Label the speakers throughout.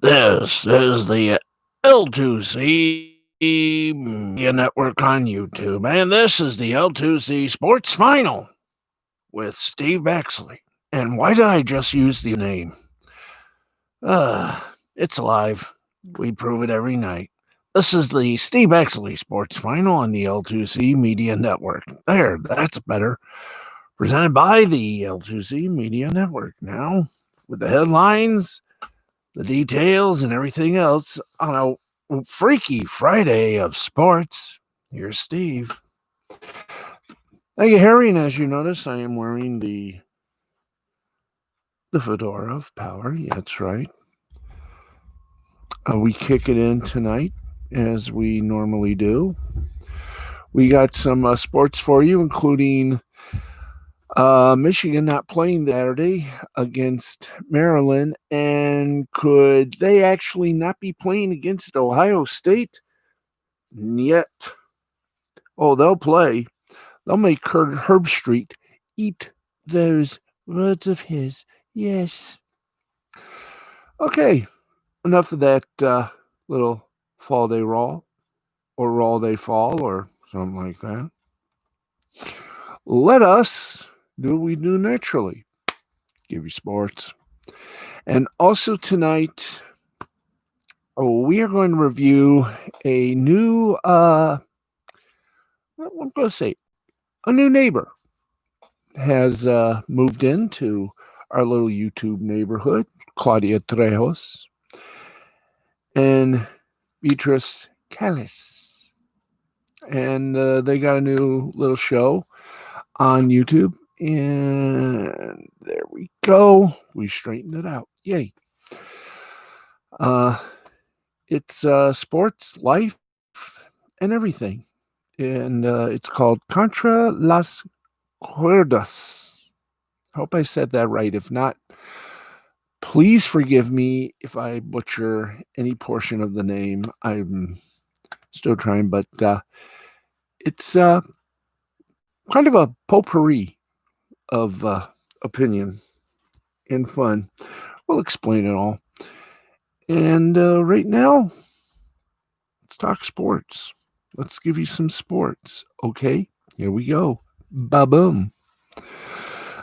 Speaker 1: This is the L2C Media Network on YouTube, and this is the L2C Sports Final with Steve Baxley. And why did I just use the name? It's live. We prove it every night. This is the Steve Baxley Sports Final on the L2C Media Network. There, that's better. Presented by the L2C Media Network. Now, with the headlines, the details, and everything else on a freaky Friday of sports. Here's Steve. Thank you, Harry. And as you notice, I am wearing the fedora of power. Yeah, that's right. We kick it in tonight as we normally do. We got some sports for you, including Michigan not playing Saturday against Maryland, and could they actually not be playing against Ohio State yet? Oh, they'll play. They'll make Herbstreit eat those words of his. Yes. Okay, enough of that little fall day raw, or raw day fall, or something like that. Let us do what we do naturally. Give you sports. And also tonight, we are going to review a new, I'm going to say, a new neighbor has moved into our little YouTube neighborhood, Claudia Trejos and Beatrice Callis. And they got a new little show on YouTube. And there we go. We straightened it out. Yay. It's sports, life, and everything. And it's called Contra las Cuerdas. I hope I said that right. If not, please forgive me if I butcher any portion of the name. I'm still trying, but it's kind of a potpourri of opinion and fun. We'll explain it all. And right now, let's talk sports. Let's give you some sports. Okay, here we go. Ba-boom.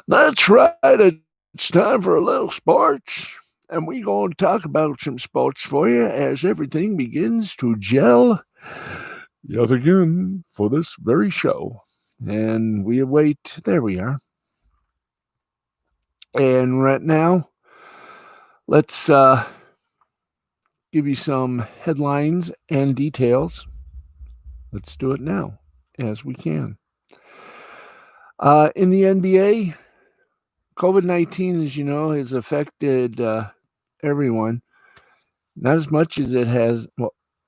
Speaker 1: That's right. It's time for a little sports. And we're going to talk about some sports for you as everything begins to gel yet again for this very show. And we await, there we are. And right now, let's give you some headlines and details. Let's do it now, as we can. In the NBA, COVID-19, as you know, has affected everyone. Not as much as it has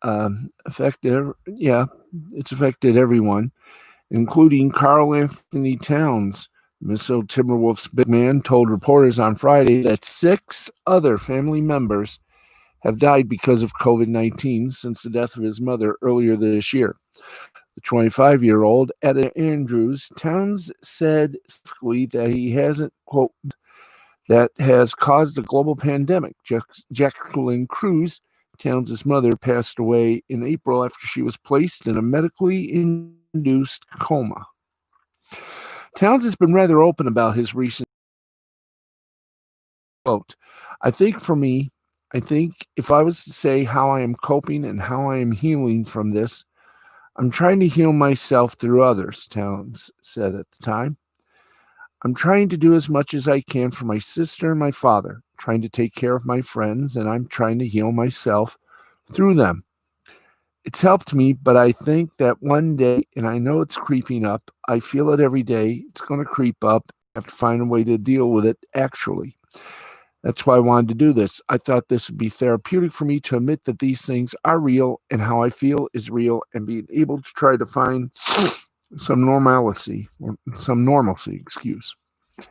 Speaker 1: affected, it's affected everyone, including Karl Anthony Towns. Minnesota Timberwolves big man told reporters on Friday that 6 other family members have died because of COVID-19 since the death of his mother earlier this year. The 25-year-old Etta Andrews, Towns said specifically that he hasn't, quote, that has caused a global pandemic. Jacqueline Cruz, Towns' mother, passed away in April after she was placed in a medically induced coma. Towns has been rather open about his recent quote. I think if I was to say how I am coping and how I am healing from this, I'm trying to heal myself through others, Towns said at the time. I'm trying to do as much as I can for my sister and my father, trying to take care of my friends, and I'm trying to heal myself through them. It's helped me, but I think that one day, and I know it's creeping up, I feel it every day, it's going to creep up. I have to find a way to deal with it, actually. That's why I wanted to do this. I thought this would be therapeutic for me to admit that these things are real and how I feel is real, and being able to try to find some normalcy,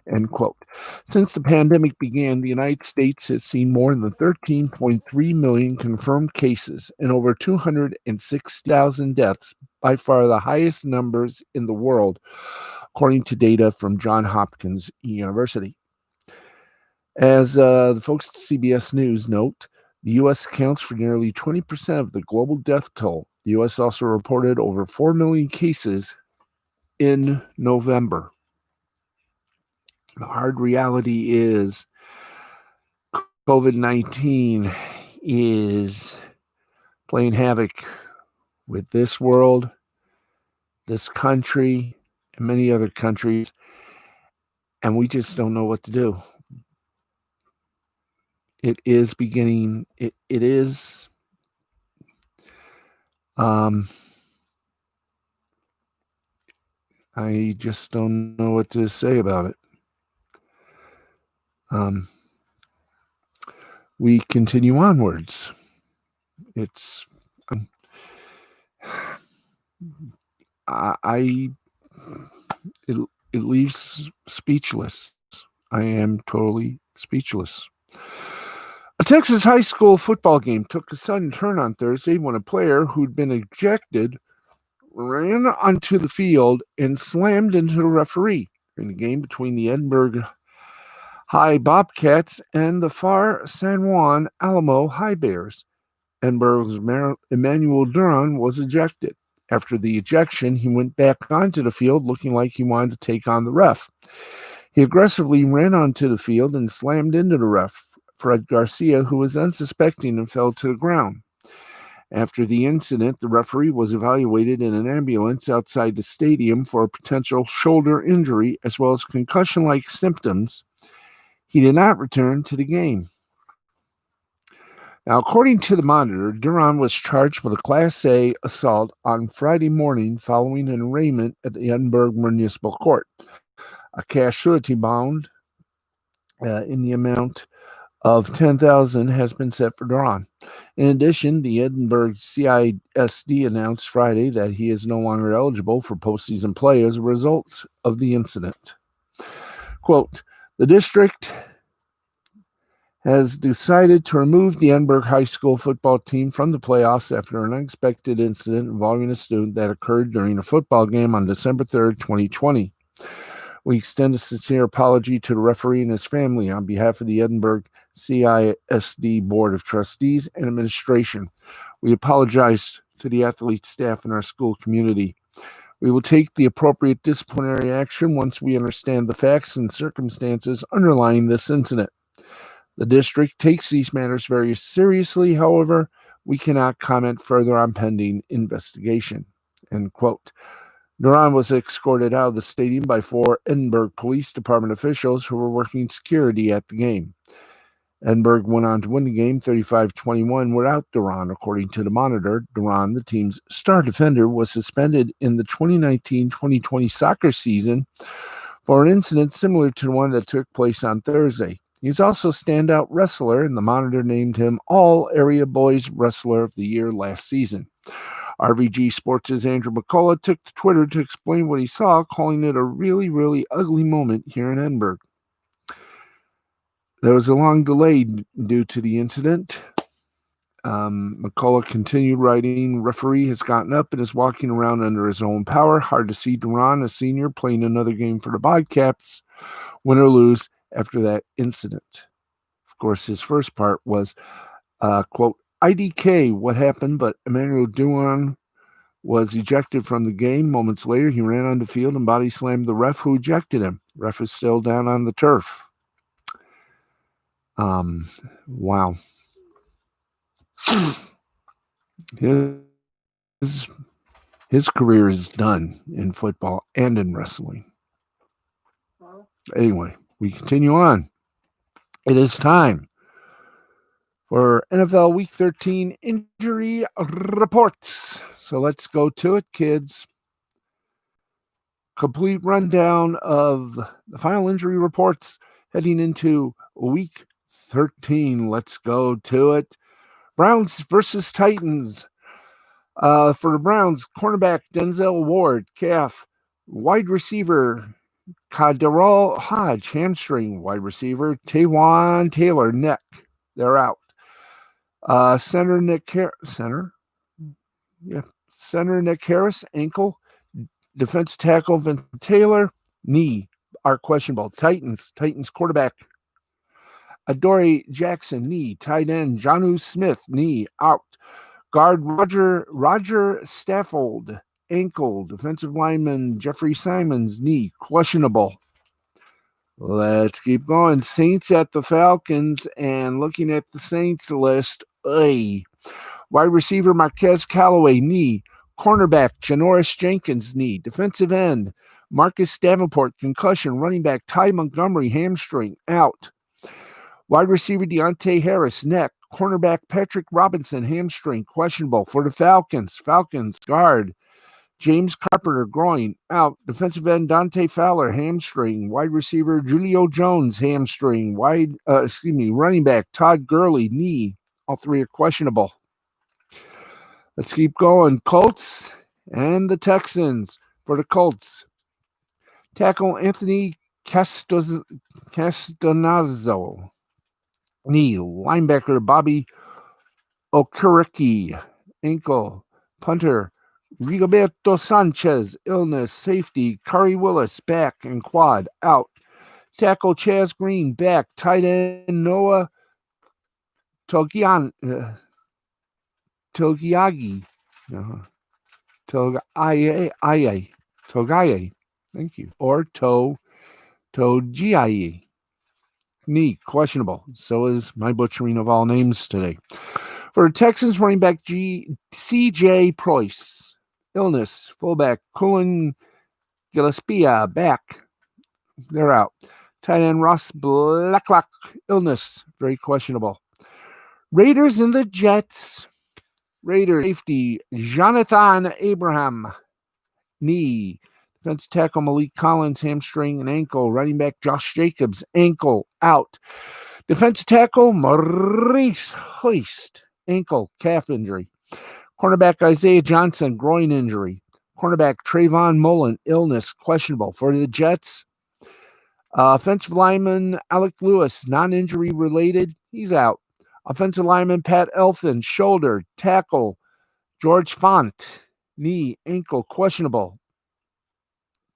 Speaker 1: end quote. Since the pandemic began, the United States has seen more than 13.3 million confirmed cases and over 206,000 deaths, by far the highest numbers in the world, according to data from Johns Hopkins University. As the folks at CBS News note, The U.S. accounts for nearly 20% of the global death toll. The U.S. also reported over 4 million cases in November. The hard reality is COVID-19 is playing havoc with this world, this country, and many other countries, and we just don't know what to do. It is beginning, it is, I just don't know what to say about it. We continue onwards. It's, it leaves speechless. I am totally speechless. A Texas high school football game took a sudden turn on Thursday when a player who'd been ejected ran onto the field and slammed into the referee in the game between the Edinburgh High Bobcats and the Far San Juan Alamo High Bears. Edinburgh's Emmanuel Duran was ejected. After the ejection, he went back onto the field looking like he wanted to take on the ref. He aggressively ran onto the field and slammed into the ref, Fred Garcia, who was unsuspecting and fell to the ground. After the incident, the referee was evaluated in an ambulance outside the stadium for a potential shoulder injury as well as concussion-like symptoms. He did not return to the game. Now, according to the Monitor, Duran was charged with a Class A assault on Friday morning following an arraignment at the Edinburgh Municipal Court. A cash surety bond in the amount of $10,000 has been set for Duran. In addition, the Edinburgh CISD announced Friday that he is no longer eligible for postseason play as a result of the incident. Quote, the district has decided to remove the Edinburgh High School football team from the playoffs after an unexpected incident involving a student that occurred during a football game on December 3rd, 2020. We extend a sincere apology to the referee and his family on behalf of the Edinburgh CISD Board of Trustees and Administration. We apologize to the athlete staff and our school community. We will take the appropriate disciplinary action once we understand the facts and circumstances underlying this incident. The district takes these matters very seriously. However, we cannot comment further on pending investigation. End quote. Duran was escorted out of the stadium by 4 Edinburgh Police Department officials who were working security at the game. Edinburgh went on to win the game 35-21 without Duran, according to the Monitor. Duran, the team's star defender, was suspended in the 2019-2020 soccer season for an incident similar to the one that took place on Thursday. He's also a standout wrestler, and the Monitor named him All-Area Boys Wrestler of the Year last season. RVG Sports' Andrew McCullough took to Twitter to explain what he saw, calling it a really, really ugly moment here in Edinburgh. There was a long delay due to the incident. McCullough continued writing, referee has gotten up and is walking around under his own power. Hard to see Duran, a senior, playing another game for the Bobcats, win or lose after that incident. Of course, his first part was, quote, IDK, what happened, but Emmanuel Duran was ejected from the game. Moments later, he ran on the field and body slammed the ref who ejected him. Ref is still down on the turf. Wow. His career is done in football and in wrestling. Anyway, we continue on. It is time for NFL Week 13 injury reports. So let's go to it, kids. Complete rundown of the final injury reports heading into Week 13. Let's go to it. Browns versus Titans. For the Browns, cornerback Denzel Ward, calf. Wide receiver Kaderol Hodge, hamstring. Wide receiver Taywan Taylor, neck. They're out. Center Nick Harris, ankle. Defensive tackle Vincent Taylor, knee, are questionable. Titans quarterback Adoree Jackson, knee. Tight end Jonnu Smith, knee, out. Guard Roger Staffold, ankle. Defensive lineman Jeffrey Simons, knee, questionable. Let's keep going. Saints at the Falcons, and looking at the Saints list, wide receiver Marquez Callaway, knee. Cornerback Janoris Jenkins, knee. Defensive end Marcus Davenport, concussion. Running back Ty Montgomery, hamstring, out. Wide receiver Deontay Harris, neck. Cornerback Patrick Robinson, hamstring, questionable. For the Falcons, guard James Carpenter, groin, out. Defensive end Dante Fowler, hamstring. Wide receiver Julio Jones, hamstring. Running back Todd Gurley, knee. All three are questionable. Let's keep going. Colts and the Texans. For the Colts, tackle Anthony Castanazzo, knee. Linebacker Bobby Okereke, ankle. Punter Rigoberto Sanchez, illness. Safety Kari Willis, back and quad, out. Tackle Chaz Green, back. Tight end Noah Togiagi. Togaye. Thank you. Or Togiai. Knee, questionable. So is my butchering of all names today. For Texans, running back C.J. Preuss, illness. Fullback Cullen Gillespie, back. They're out. Tight end Ross Blacklock, illness. Very questionable. Raiders and the Jets. Raiders safety Jonathan Abraham, knee. Defensive tackle Malik Collins, hamstring and ankle. Running back Josh Jacobs, ankle, out. Defensive tackle Maurice Hoist, ankle, calf injury. Cornerback Isaiah Johnson, groin injury. Cornerback Trayvon Mullen, illness, questionable. For the Jets, offensive lineman Alec Lewis, non-injury related, he's out. Offensive lineman Pat Elfin, shoulder. Tackle George Font, knee, ankle, questionable.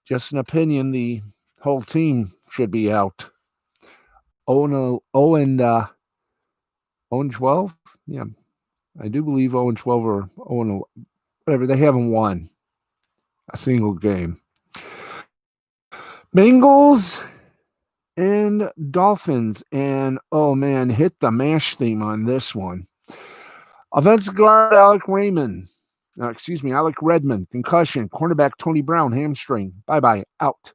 Speaker 1: Just an opinion, the whole team should be out. 0-12? Yeah, I do believe 0-12 or 0-11. Whatever, they haven't won a single game. Bengals and Dolphins, and oh man, hit the MASH theme on this one. Offensive guard Alec Redmond, concussion. Cornerback Tony Brown, hamstring, bye-bye, out.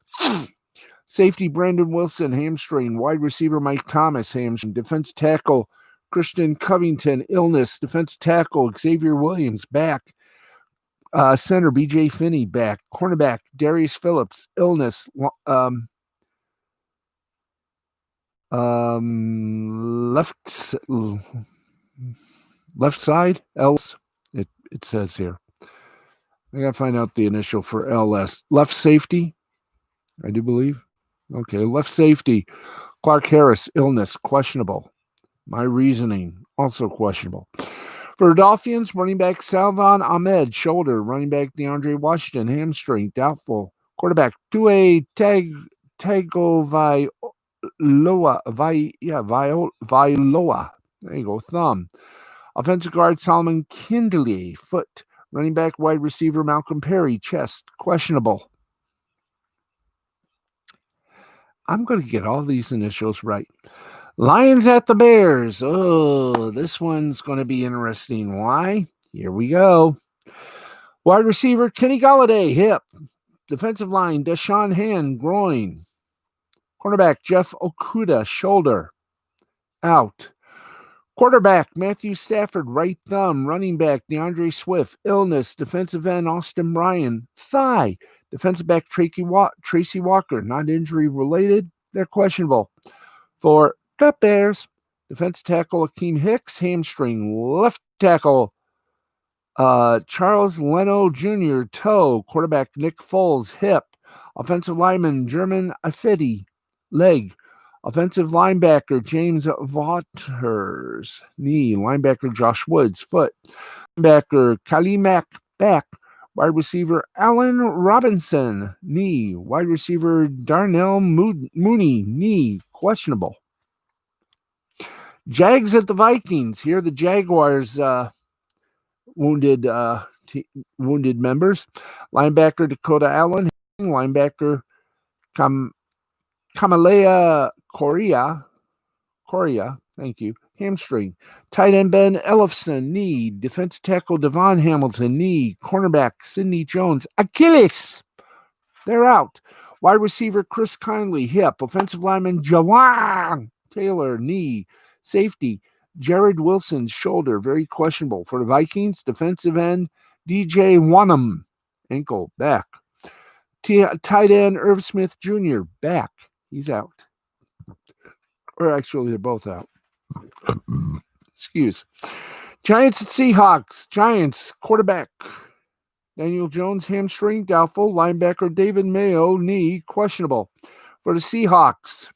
Speaker 1: Safety Brandon Wilson, hamstring. Wide receiver Mike Thomas, hamstring. Defensive tackle Christian Covington, illness. Defensive tackle Xavier Williams, back. Center B.J. Finney, back. Cornerback Darius Phillips, illness. Left side, else. It says here. I gotta find out the initial for LS. Left safety, I do believe. Okay, left safety, Clark Harris, illness, questionable. My reasoning, also questionable. For Dolphins, running back Salvon Ahmed, shoulder. Running back DeAndre Washington, hamstring, doubtful. Quarterback Tue Tagovailoa, Vailoa. There you go, thumb. Offensive guard Solomon Kindley, foot. Running back wide receiver Malcolm Perry, chest, questionable. I'm going to get all these initials right. Lions at the Bears. Oh, this one's going to be interesting. Why? Here we go. Wide receiver Kenny Golladay, hip. Defensive line Deshaun Hand, groin. Cornerback Jeff Okuda, shoulder, out. Quarterback Matthew Stafford, right thumb. Running back DeAndre Swift, illness. Defensive end Austin Bryan, thigh. Defensive back Tracy Walker, not injury related. They're questionable. For the Bears, defensive tackle Akeem Hicks, hamstring. Left tackle Charles Leno Jr., toe. Quarterback Nick Foles, hip. Offensive lineman German Afedi, leg. Offensive linebacker James Vaughters, knee. Linebacker Josh Woods, foot. Linebacker Kali Mack, back. Wide receiver Allen Robinson, knee. Wide receiver Darnell Mooney, knee. Questionable. Jags at the Vikings. Here, the Jaguars wounded wounded members. Linebacker Dakota Allen, linebacker Kamalea Correa, thank you, hamstring. Tight end Ben Ellefson, knee. Defensive tackle Devon Hamilton, knee. Cornerback Sidney Jones, Achilles. They're out. Wide receiver Chris Kindly, hip. Offensive lineman Jawan Taylor, knee. Safety Jared Wilson, shoulder, very questionable. For the Vikings, defensive end DJ Wanham, ankle, back. Tight end Irv Smith Jr., back. He's out. Or actually, they're both out. Excuse. Giants at Seahawks. Giants, quarterback Daniel Jones, hamstring, doubtful. Linebacker David Mayo, knee, questionable. For the Seahawks,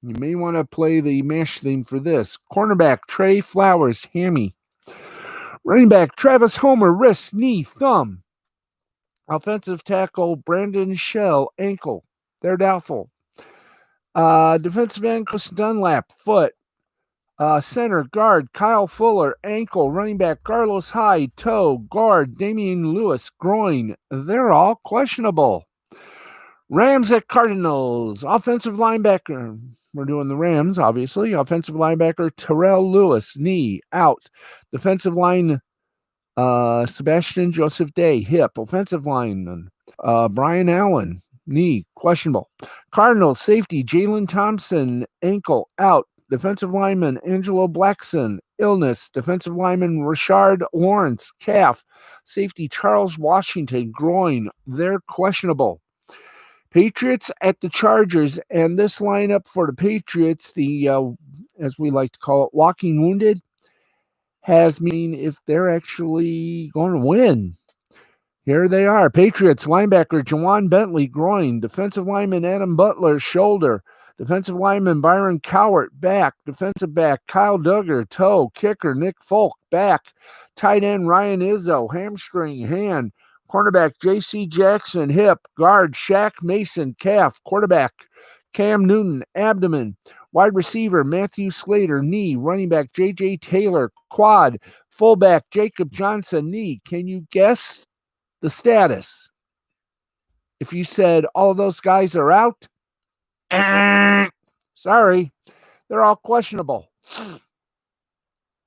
Speaker 1: you may want to play the MASH theme for this. Cornerback Trey Flowers, hammy. Running back Travis Homer, wrist, knee, thumb. Offensive tackle Brandon Shell, ankle. They're doubtful. Defensive end Chris Dunlap, foot. Center guard Kyle Fuller, ankle. Running back Carlos Hyde, toe. Guard Damian Lewis, groin. They're all questionable. Rams at Cardinals. Offensive linebacker. We're doing the Rams, obviously. Offensive linebacker Terrell Lewis, knee, out. Defensive line Sebastian Joseph Day, hip. Offensive lineman Brian Allen, knee, questionable. Cardinals safety Jalen Thompson, ankle, out. Defensive lineman Angelo Blackson, illness. Defensive lineman Rashard Lawrence, calf. Safety Charles Washington, groin. They're questionable. Patriots at the Chargers, and this lineup for the Patriots, the as we like to call it, walking wounded, has mean if they're actually going to win. Here they are. Patriots linebacker Jawan Bentley, groin. Defensive lineman Adam Butler, shoulder. Defensive lineman Byron Cowart, back. Defensive back Kyle Duggar, toe. Kicker Nick Folk, back. Tight end Ryan Izzo, hamstring, hand. Cornerback J.C. Jackson, hip. Guard Shaq Mason, calf. Quarterback Cam Newton, abdomen. Wide receiver Matthew Slater, knee. Running back J.J. Taylor, quad. Fullback Jacob Johnson, knee. Can you guess the status? If you said all of those guys are out, sorry, they're all questionable.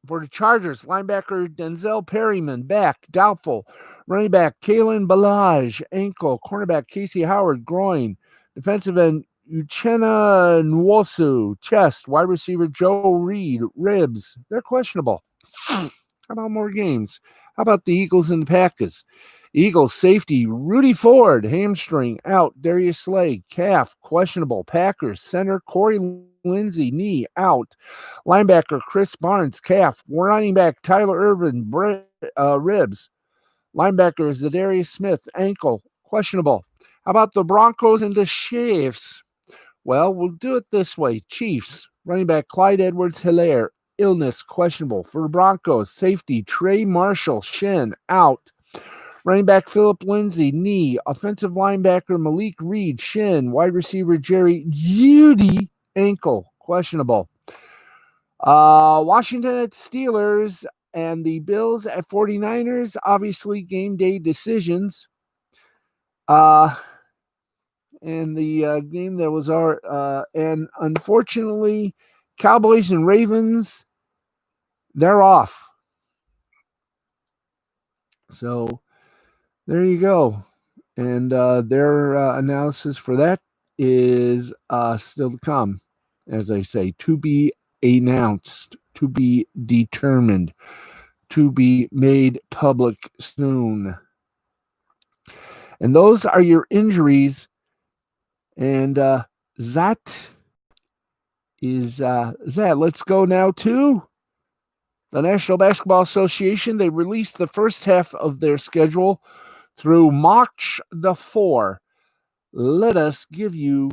Speaker 1: For the Chargers, linebacker Denzel Perryman, back, doubtful. Running back Kalen Balaj, ankle. Cornerback Casey Howard, groin. Defensive end Uchenna Nwosu, chest. Wide receiver Joe Reed, ribs. They're questionable. How about more games? How about the Eagles and the Packers? Eagles safety Rudy Ford, hamstring, out. Darius Slay, calf, questionable. Packers center Corey Lindsey, knee, out. Linebacker Chris Barnes, calf. Running back Tyler Irvin, ribs. Linebacker Zadarius Smith, ankle, questionable. How about the Broncos and the Chiefs? Well, we'll do it this way. Chiefs, running back Clyde Edwards-Helaire, illness, questionable. For the Broncos, safety Trey Marshall, shin, out. Running back Philip Lindsay, knee. Offensive linebacker Malik Reed, shin. Wide receiver Jerry Jeudy, ankle, questionable. Washington at Steelers and the Bills at 49ers, obviously game day decisions. And the game that was and unfortunately, Cowboys and Ravens, they're off. So there you go. And their analysis for that is still to come, as I say, to be announced, to be determined, to be made public soon. And those are your injuries. And that is that. Let's go now to the National Basketball Association. They released the first half of their schedule through March the 4th. Let us give you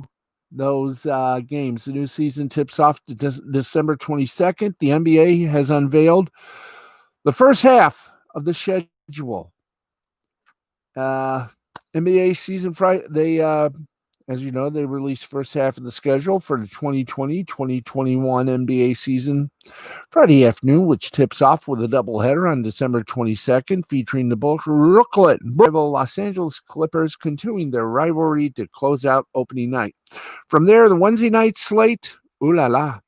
Speaker 1: those games. The new season tips off December 22nd. The NBA has unveiled the first half of the schedule. NBA season Friday. They As you know, they released first half of the schedule for the 2020-2021 NBA season Friday afternoon, which tips off with a doubleheader on December 22nd, featuring the Brooklyn rival Los Angeles Clippers continuing their rivalry to close out opening night. From there, the Wednesday night slate, ooh la la,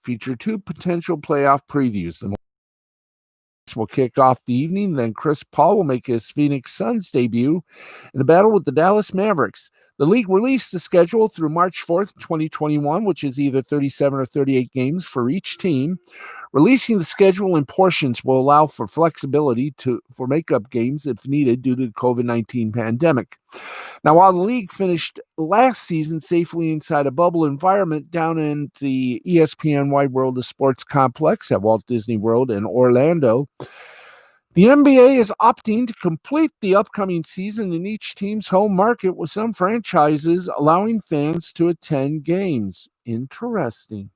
Speaker 1: feature two potential playoff previews. The will kick off the evening. Then Chris Paul will make his Phoenix Suns debut in a battle with the Dallas Mavericks. The league released the schedule through March 4th, 2021, which is either 37 or 38 games for each team. Releasing the schedule in portions will allow for flexibility for makeup games if needed due to the COVID-19 pandemic. Now, while the league finished last season safely inside a bubble environment down in the ESPN Wide World of Sports complex at Walt Disney World in Orlando, the NBA is opting to complete the upcoming season in each team's home market, with some franchises allowing fans to attend games. Interesting.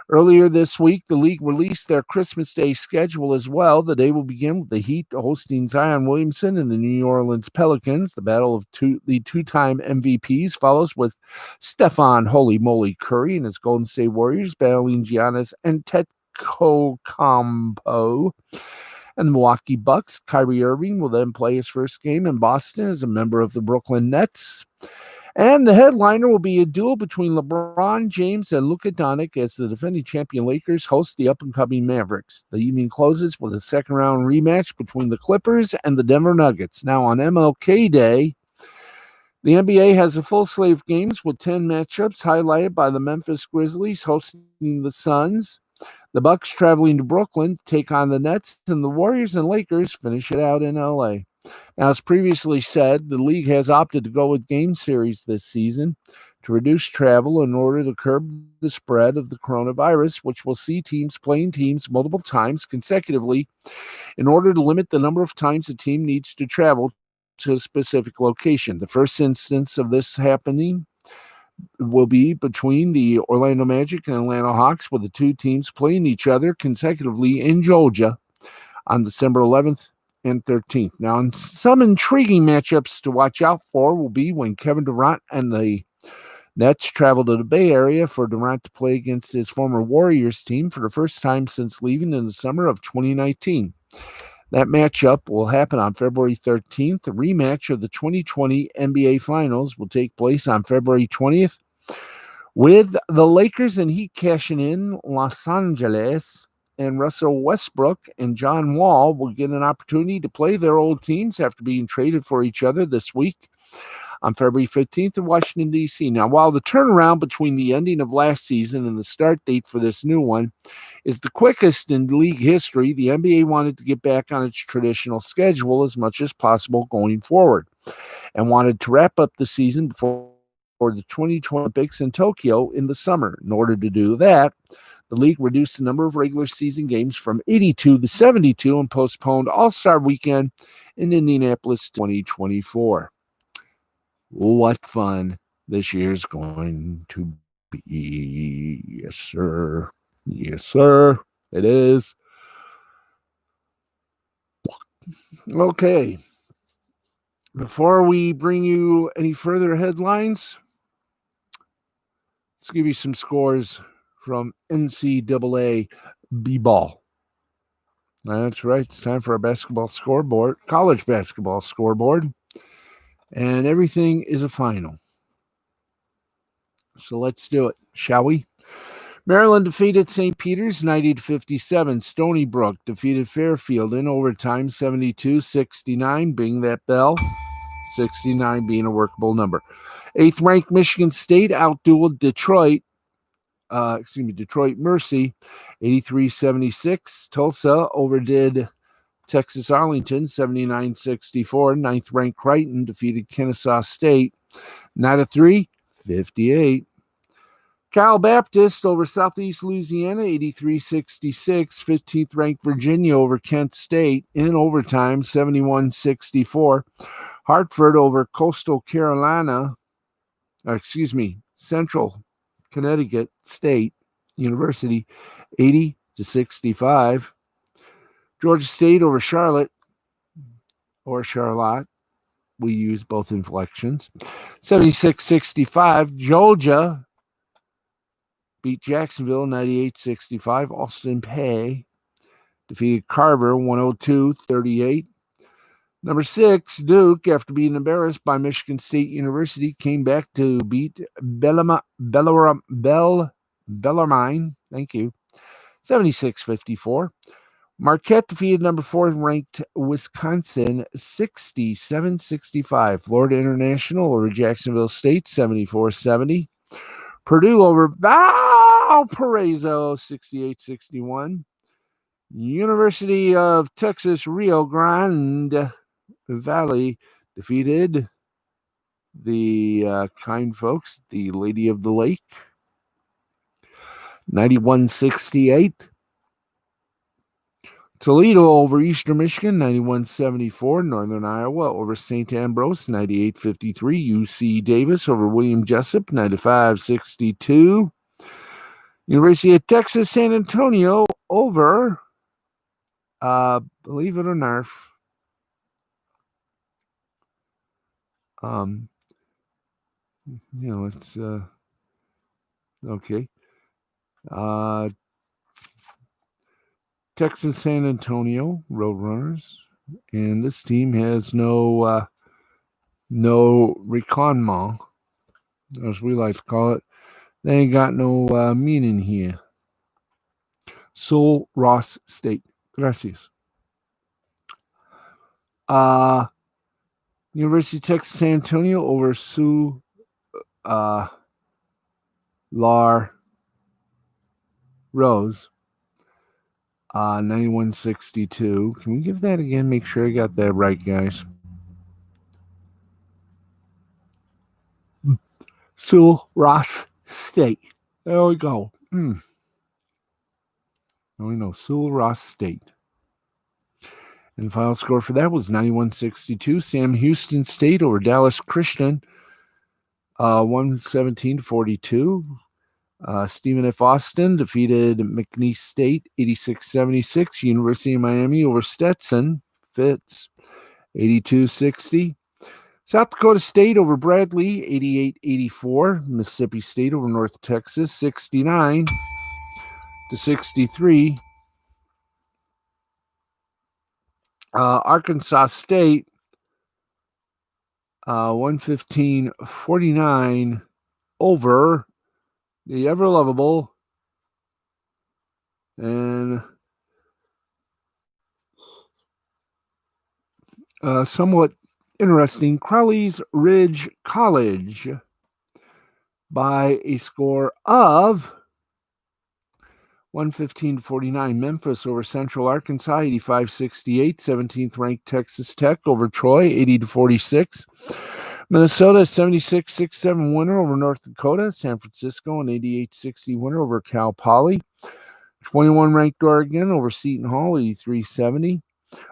Speaker 1: Earlier this week, the league released their Christmas Day schedule as well. The day will begin with the Heat hosting Zion Williamson and the New Orleans Pelicans. The battle of the two-time MVPs follows with Stephon Holy Moly Curry and his Golden State Warriors battling Giannis Antetokounmpo and the Milwaukee Bucks. Kyrie Irving will then play his first game in Boston as a member of the Brooklyn Nets. And the headliner will be a duel between LeBron James and Luka Doncic as the defending champion Lakers host the up-and-coming Mavericks. The evening closes with a second-round rematch between the Clippers and the Denver Nuggets. Now, on MLK Day, the NBA has a full slate of games with 10 matchups, highlighted by the Memphis Grizzlies hosting the Suns, the Bucks traveling to Brooklyn to take on the Nets, and the Warriors and Lakers finish it out in LA. Now, as previously said, the league has opted to go with game series this season to reduce travel in order to curb the spread of the coronavirus, which will see teams playing teams multiple times consecutively in order to limit the number of times a team needs to travel to a specific location. The first instance of this happening will be between the Orlando Magic and Atlanta Hawks, with the two teams playing each other consecutively in Georgia on December 11th and 13th. Now, some intriguing matchups to watch out for will be when Kevin Durant and the Nets travel to the Bay Area for Durant to play against his former Warriors team for the first time since leaving in the summer of 2019. That matchup will happen on February 13th. The rematch of the 2020 NBA Finals will take place on February 20th, with the Lakers and Heat cashing in Los Angeles, and Russell Westbrook and John Wall will get an opportunity to play their old teams after being traded for each other this week on February 15th in Washington, D.C. Now, while the turnaround between the ending of last season and the start date for this new one is the quickest in league history, the NBA wanted to get back on its traditional schedule as much as possible going forward and wanted to wrap up the season before the 2020 Olympics in Tokyo in the summer. In order to do that, the league reduced the number of regular season games from 82 to 72 and postponed All-Star Weekend in Indianapolis 2024. What fun this year's going to be. Yes, sir. Yes, sir. It is. Okay. Before we bring you any further headlines, let's give you some scores from NCAA B-ball. That's right. It's time for our basketball scoreboard, college basketball scoreboard. And everything is a final. So let's do it, shall we? Maryland defeated St. Peter's 90-57. Stony Brook defeated Fairfield in overtime 72-69. Bing that bell. 69 being a workable number. 8th-ranked Michigan State outdueled Detroit Mercy 83-76. Tulsa overdid Texas Arlington 79-64. 9th-ranked Creighton defeated Kennesaw State 9-3, 58. Cal Baptist over Southeast Louisiana 83-66. 15th-ranked Virginia over Kent State in overtime 71-64. Hartford over Central Connecticut State University 80-65. Georgia State over Charlotte we use both inflections. 76-65, Georgia beat Jacksonville 98-65. Austin Peay defeated Carver 102-38. Number 6, Duke, after being embarrassed by Michigan State University, came back to beat Bellarmine, thank you, 76-54. Marquette defeated number 4 ranked Wisconsin 67-65. Florida International over Jacksonville State 74-70. Purdue over Valparaiso 68-61. University of Texas Rio Grande Valley defeated the kind folks, the Lady of the Lake, 91-68. Toledo over Eastern Michigan, 91-74. Northern Iowa over St. Ambrose, 98-53. UC Davis over William Jessup, 95-62. University of Texas San Antonio over, believe it or not, it's okay. Texas San Antonio Roadrunners, and this team has no reconnement, as we like to call it. They ain't got no meaning here. Sul Ross State. Gracias. University of Texas San Antonio over Sul Lar Rose. 91-62. Can we give that again? Make sure I got that right, guys. Sul Ross State. There we go. Now we know Sul Ross State. And the final score for that was 91-62. Sam Houston State over Dallas Christian, 117-42. Stephen F. Austin defeated McNeese State, 86-76. University of Miami over Stetson Fitz, 82-60. South Dakota State over Bradley, 88-84. Mississippi State over North Texas, 69-63. Arkansas State, 115-49 over the ever lovable and somewhat interesting Crowley's Ridge College by a score of 115-49. Memphis over Central Arkansas, 85-68. 17th ranked Texas Tech over Troy, 80-46. Minnesota, 76-67 winner over North Dakota. San Francisco, an 88-60 winner over Cal Poly. 21 ranked Oregon over Seton Hall, 83-70.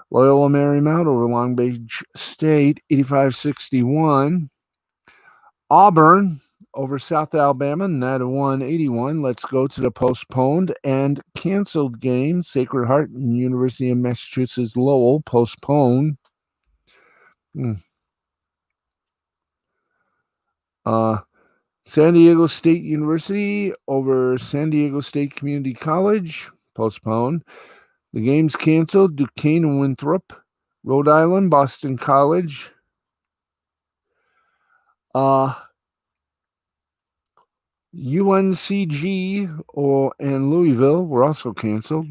Speaker 1: Loyola Marymount over Long Beach State, 85-61. Auburn over South Alabama, 91-81. Let's go to the postponed and canceled game. Sacred Heart and University of Massachusetts Lowell postponed. San Diego State University over San Diego State Community College postponed. The game's canceled. Duquesne and Winthrop, Rhode Island, Boston College. UNCG and Louisville were also canceled.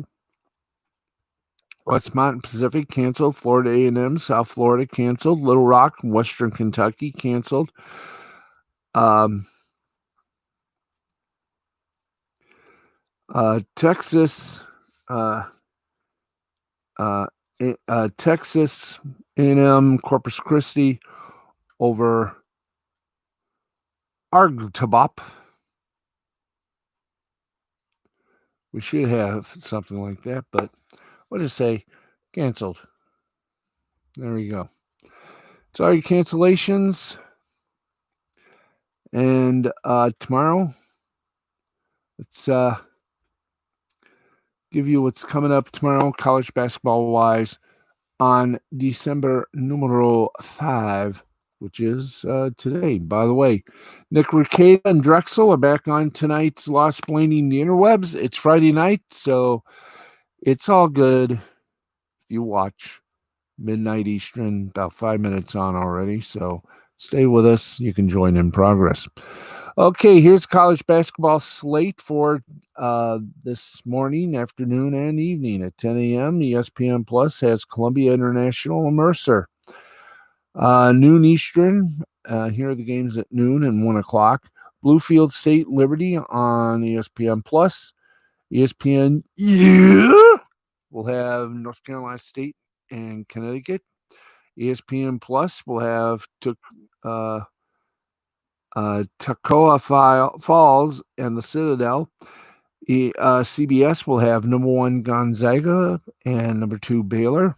Speaker 1: Westmont Pacific canceled. Florida A&M, South Florida canceled. Little Rock, Western Kentucky canceled. Texas A&M Corpus Christi over Argtabop. We should have something like that, but we'll just say canceled. There we go. Sorry, cancellations. And tomorrow, let's give you what's coming up tomorrow, college basketball wise. on December numero 5, which is today. By the way, Nick Ricada and Drexel are back on tonight's Lost Blaming the Interwebs. It's Friday night, so it's all good if you watch midnight Eastern, about 5 minutes on already. So stay with us. You can join in progress. Okay, here's college basketball slate for this morning, afternoon, and evening at 10 a.m. ESPN Plus has Columbia International and Mercer. Noon Eastern, here are the games at noon and 1 o'clock. Bluefield State Liberty on ESPN Plus. ESPN will have North Carolina State and Connecticut. ESPN Plus will have Toccoa Falls and the Citadel. CBS will have number 1 Gonzaga and number 2 Baylor.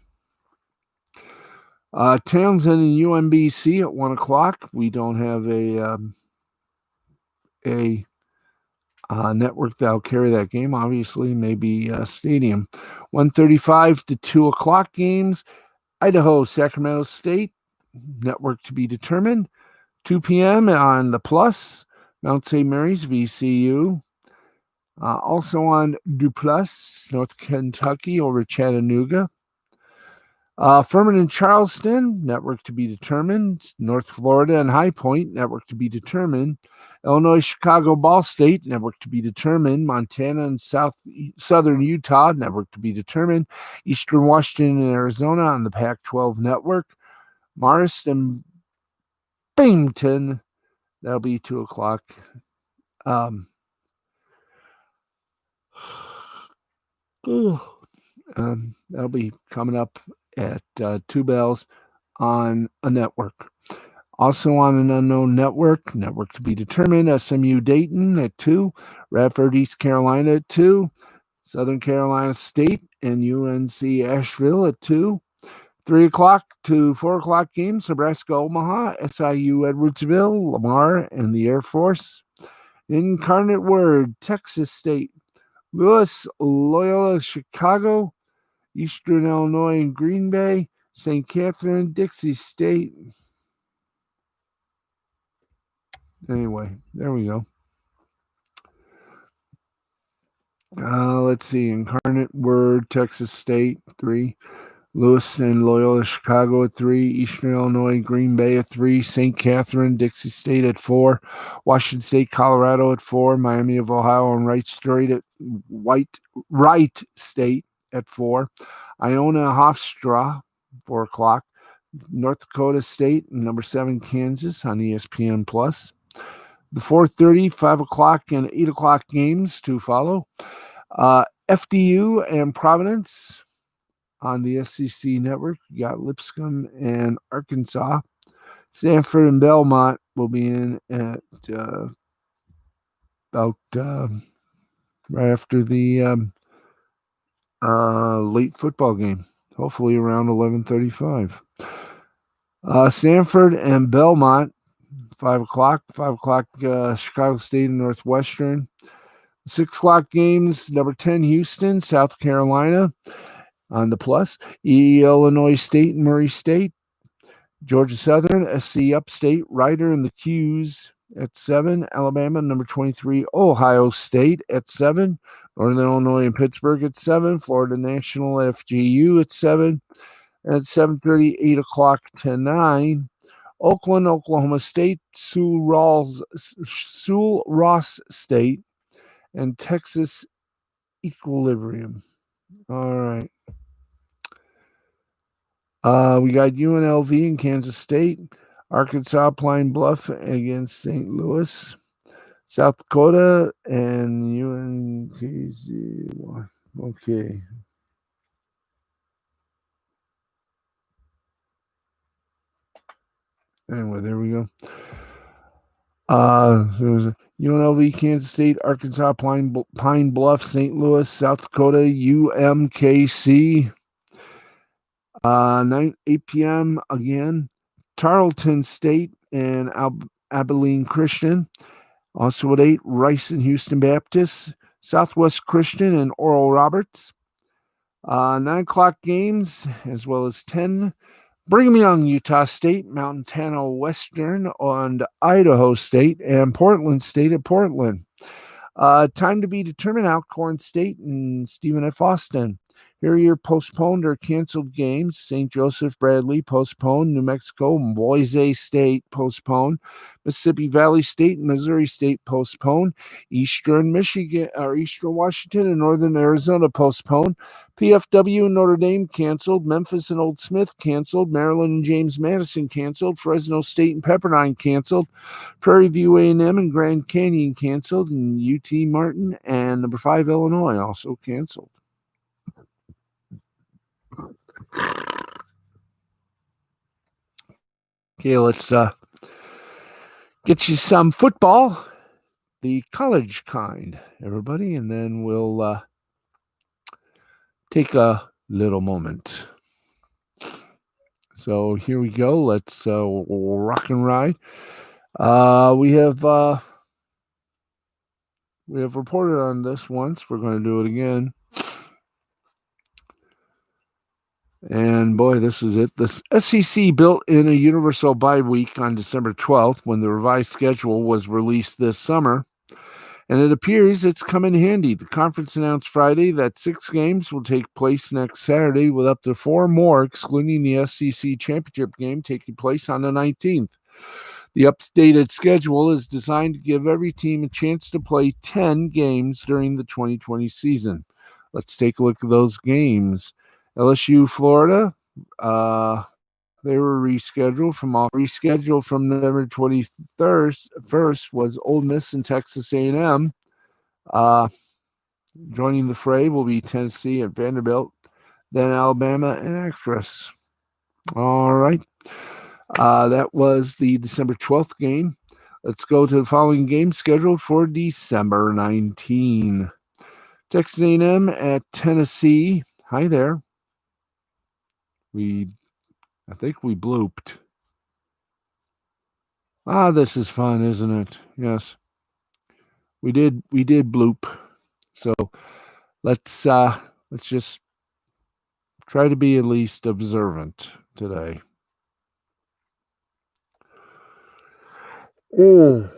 Speaker 1: Townsend and UMBC at 1 o'clock. We don't have a network that'll carry that game. Obviously, maybe Stadium. 1:35 to 2 o'clock games. Idaho, Sacramento State, network to be determined. 2 p.m. on the Plus, Mount St. Mary's, VCU. Also on DuPlus, North Kentucky over Chattanooga. Furman and Charleston, network to be determined. North Florida and High Point, network to be determined. Illinois, Chicago, Ball State, network to be determined. Montana and Southern Utah, network to be determined. Eastern Washington and Arizona on the Pac-12 network. Marist and Binghamton, that'll be 2 o'clock. That'll be coming up at 2 bells on a network. Also on an unknown network to be determined, SMU Dayton at 2, Radford East Carolina at 2, Southern Carolina State and UNC Asheville at 2, 3 o'clock to 4 o'clock games, Nebraska Omaha, SIU Edwardsville, Lamar and the Air Force. Incarnate Word, Texas State, Lewis, Loyola Chicago, Eastern Illinois and Green Bay, St. Catherine, Dixie State. Anyway, there we go. Let's see. Incarnate Word, Texas State, 3. Lewis and Loyola Chicago at 3. Eastern Illinois, Green Bay at 3. St. Catherine, Dixie State at 4. Washington State, Colorado at 4. Miami of Ohio and Wright State at 4. Iona Hofstra, 4 o'clock. North Dakota State, number 7, Kansas on ESPN Plus. The 4:30, 5 o'clock, and 8 o'clock games to follow. FDU and Providence on the SEC network. You got Lipscomb and Arkansas. Stanford and Belmont will be in at about right after the late football game, hopefully around 11:35. Stanford and Belmont, 5 o'clock. 5 o'clock, Chicago State and Northwestern. 6 o'clock games, number 10, Houston, South Carolina on the Plus. Illinois State and Murray State. Georgia Southern, SC Upstate, Ryder and the Qs at 7. Alabama, number 23, Ohio State at 7. Northern Illinois and Pittsburgh at 7. Florida National, FGU at 7. And at 7:30, 8 o'clock to 9. Oakland, Oklahoma State, Sul Ross State, and Texas Equilibrium. All right. We got UNLV and Kansas State, Arkansas Pine Bluff against St. Louis, South Dakota, and UNKZ. Okay. Anyway, there we go. UNLV, Kansas State, Arkansas, Pine Bluff, St. Louis, South Dakota, UMKC. 8 p.m. again, Tarleton State and Abilene Christian. Also at 8, Rice and Houston Baptist, Southwest Christian and Oral Roberts. 9 o'clock games, as well as 10. Brigham Young, Utah State, Montana Western, and Idaho State, and Portland State at Portland. Time to be determined: Alcorn State and Stephen F. Austin. Here are your postponed or canceled games: St. Joseph Bradley postponed, New Mexico, Boise State postponed, Mississippi Valley State and Missouri State postponed, Eastern Michigan or Eastern Washington and Northern Arizona postponed, PFW and Notre Dame canceled, Memphis and Old Smith canceled, Maryland and James Madison canceled, Fresno State and Pepperdine canceled, Prairie View A&M and Grand Canyon canceled, and UT Martin and number 5 Illinois also canceled. Okay, let's get you some football, the college kind, everybody, and then we'll take a little moment. So here we go. Let's rock and ride. We have reported on this once. We're going to do it again. And boy, this is it. The SEC built in a universal bye week on December 12th when the revised schedule was released this summer. And it appears it's come in handy. The conference announced Friday that 6 games will take place next Saturday, with up to 4 more, excluding the SEC championship game, taking place on the 19th. The updated schedule is designed to give every team a chance to play 10 games during the 2020 season. Let's take a look at those games. LSU, Florida, they were rescheduled from November 21st was Ole Miss and Texas A&M. Joining the fray will be Tennessee and Vanderbilt, then Alabama and Actress. All right. That was the December 12th game. Let's go to the following game scheduled for December 19. Texas A&M at Tennessee. Hi there. I think we blooped. This is fun, isn't it? Yes. We did bloop. So let's just try to be at least observant today. Oh.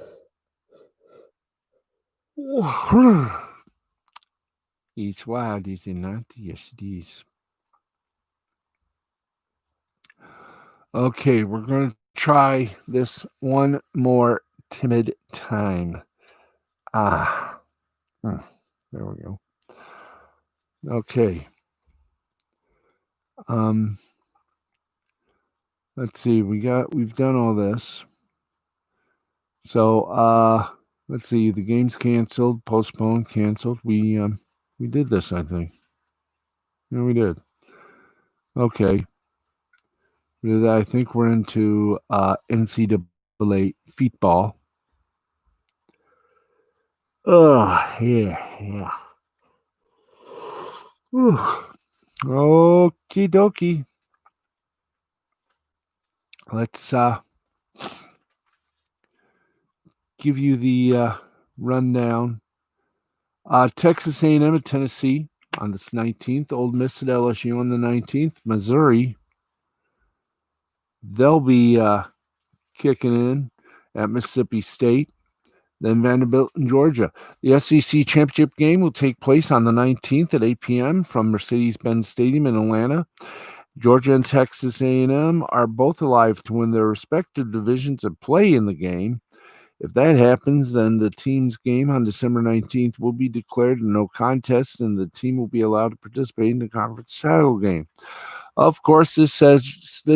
Speaker 1: It's wild, is it not? Yes, it is. Okay, we're going to try this one more timid time. There we go. Okay. Let's see. We've done all this. So, let's see. The game's canceled, postponed, canceled. We did this, I think. Yeah, we did. Okay. I think we're into NCAA feetball. Oh, yeah. Okie dokie. Let's give you the rundown. Texas A&M at Tennessee on the 19th. Ole Miss at LSU on the 19th. Missouri, they'll be kicking in at Mississippi State. Then Vanderbilt and Georgia. The SEC championship game will take place on the 19th at 8 p.m. from Mercedes-Benz Stadium in Atlanta. Georgia and Texas A&M are both alive to win their respective divisions and play in the game. If that happens, then the team's game on December 19th will be declared a no contest, and the team will be allowed to participate in the conference title game. Of course, this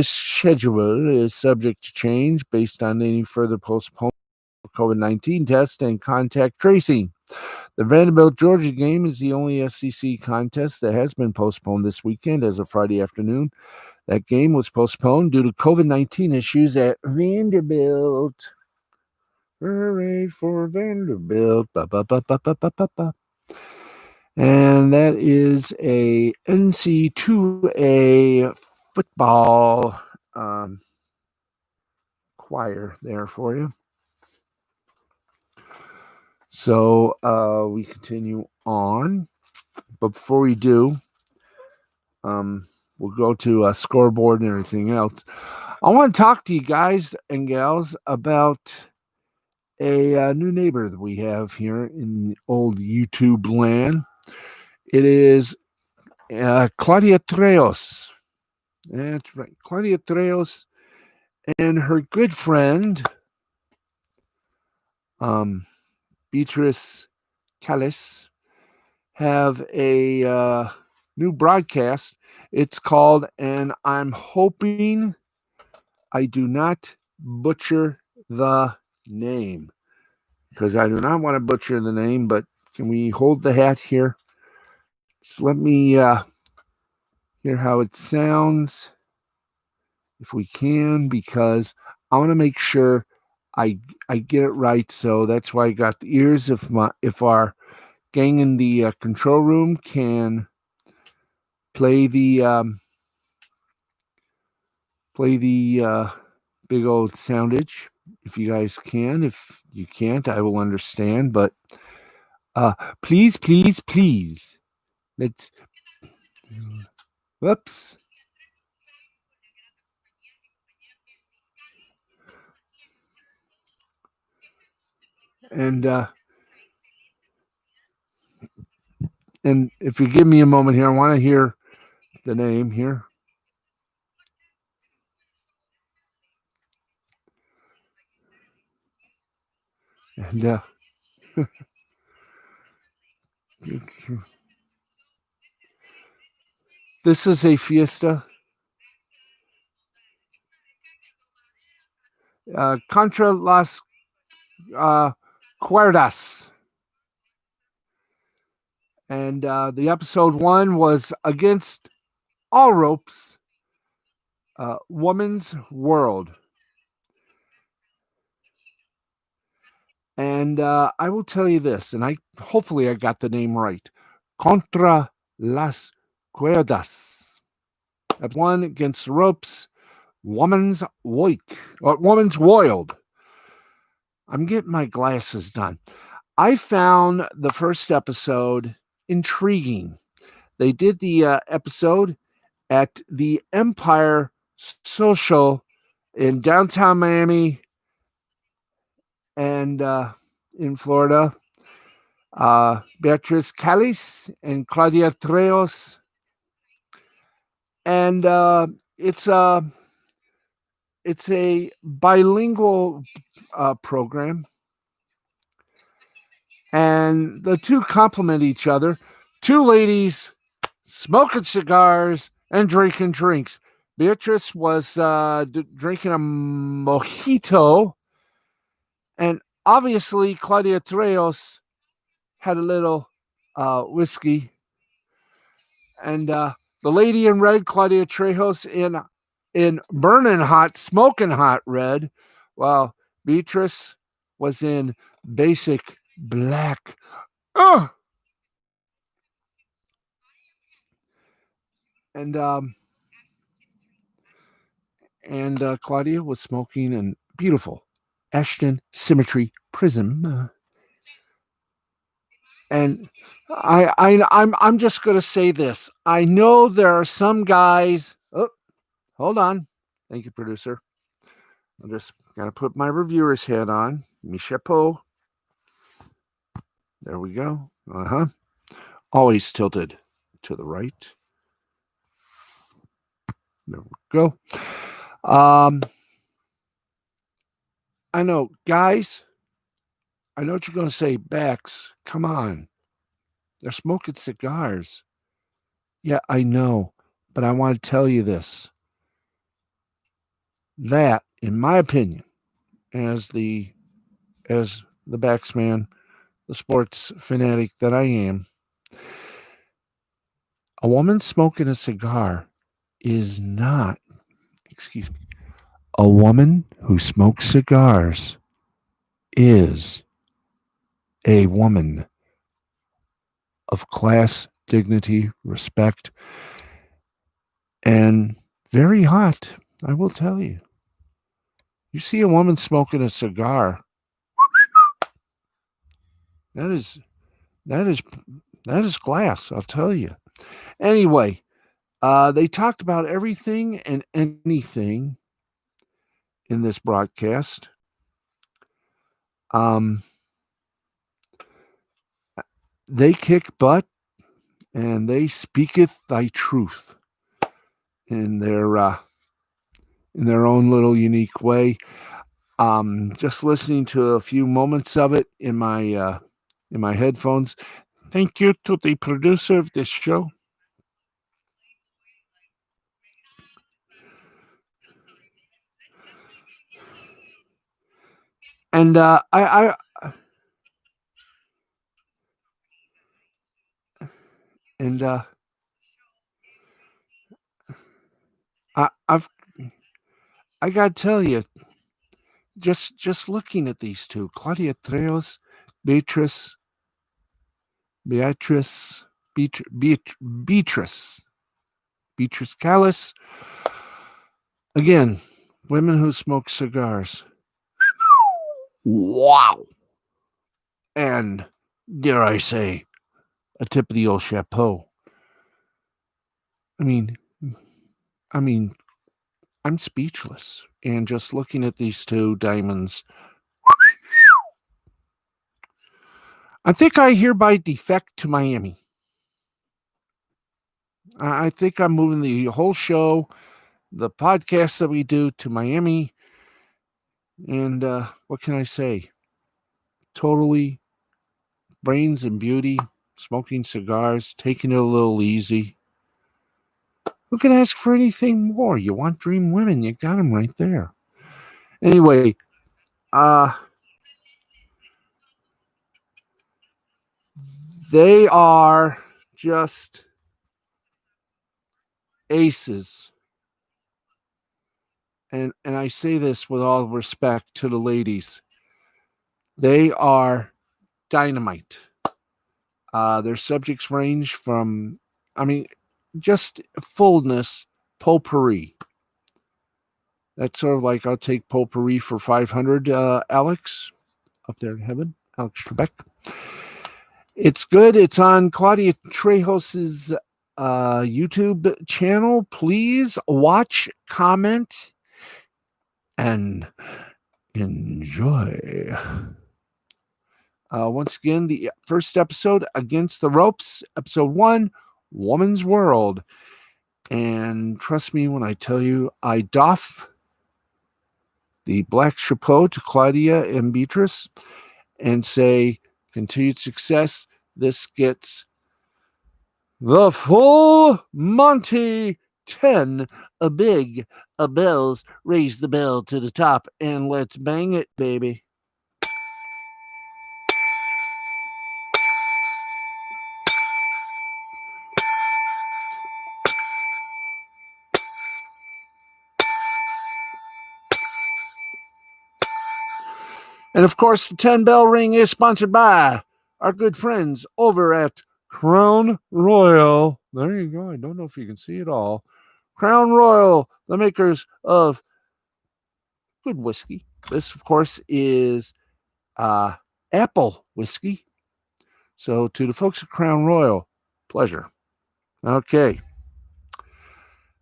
Speaker 1: schedule is subject to change based on any further postponement of COVID-19 tests and contact tracing. The Vanderbilt-Georgia game is the only SEC contest that has been postponed this weekend as of Friday afternoon. That game was postponed due to COVID-19 issues at Vanderbilt. Hooray for Vanderbilt. And that is a NC2A football choir there for you. So we continue on. But before we do, we'll go to a scoreboard and everything else. I want to talk to you guys and gals about a new neighbor that we have here in old YouTube land. It is Claudia Treos. That's right, Claudia Treos and her good friend, Beatrice Callis, have a new broadcast. It's called, and I'm hoping I do not butcher the name because I do not want to butcher the name, but can we hold the hat here? Just let me hear how it sounds if we can, because I want to make sure I get it right. So that's why I got the ears. If our gang in the control room can play the big old soundage, if you guys can. If you can't, I will understand. But please, please, please, let's. Whoops. And if you give me a moment here, I want to hear the name here. And this is a Fiesta. Contra las cuerdas. And the episode 1 was Against All Ropes, Woman's World. And I will tell you this, and hopefully I got the name right. Contra las cuerdas. Episode 1, Against the Ropes, Woman's World. I'm getting my glasses done. I found the first episode intriguing. They did the episode at the Empire Social in downtown Miami and in Florida. Beatriz Callis and Claudia Treos. And it's a bilingual program. And the two complement each other. Two ladies smoking cigars and drinking drinks. Beatrice was drinking a mojito, and obviously Claudia Treos had a little whiskey. And the lady in red, Claudia Treos, in burning hot, smoking hot red, while Beatrice was in basic black. Oh! And Claudia was smoking a beautiful Ashton Symmetry Prism. And I'm just going to say this. I know there are some guys. Oh, hold on. Thank you, producer. I'm just going to put my reviewer's hat on. Mi chapeau. There we go. Always tilted to the right. There we go. I know, guys. I know what you're going to say. Bax, come on. They're smoking cigars. Yeah, I know. But I want to tell you this. That, in my opinion, as the Baxman, the sports fanatic that I am, a woman smoking a cigar is not, excuse me, a woman who smokes cigars is a woman of class, dignity, respect, and very hot, I will tell you. You see a woman smoking a cigar, that is class, I'll tell you. Anyway, They talked about everything and anything in this broadcast. Um, they kick butt and they speaketh thy truth in their own little unique way. Just listening to a few moments of it in my headphones. Thank you to the producer of this show. And and I've I gotta tell you, just looking at these two, Claudia Treos, Beatrice, Beatrice, Beatrice, Beatrice Callis. Again, women who smoke cigars. Wow. And dare I say, a tip of the old chapeau. I mean, I mean, I'm speechless. And just looking at these two diamonds, I think I hereby defect to Miami. I think I'm moving the whole show, the podcast that we do, to Miami. And what can I say? Totally brains and beauty, smoking cigars, taking it a little easy. Who can ask for anything more? You want dream women, you got them right there. Anyway, they are just aces. And I say this with all respect to the ladies. They are dynamite. Their subjects range from, I mean, just fullness, potpourri. That's sort of like I'll take potpourri for 500, Alex, up there in heaven, Alex Trebek. It's good. It's on Claudia Trejos's YouTube channel. Please watch, comment, and enjoy. Once again, the first episode, Against the Ropes, episode 1, Woman's World. And trust me when I tell you, I doff the black chapeau to Claudia and Beatrice and say, continued success. This gets the full Monty 10, a big, a bells, raise the bell to the top, and let's bang it, baby. And of course, the 10 bell ring is sponsored by our good friends over at Crown Royal. There you go. I don't know if you can see it all. Crown Royal, the makers of good whiskey. This, of course, is apple whiskey. So to the folks at Crown Royal, pleasure. Okay.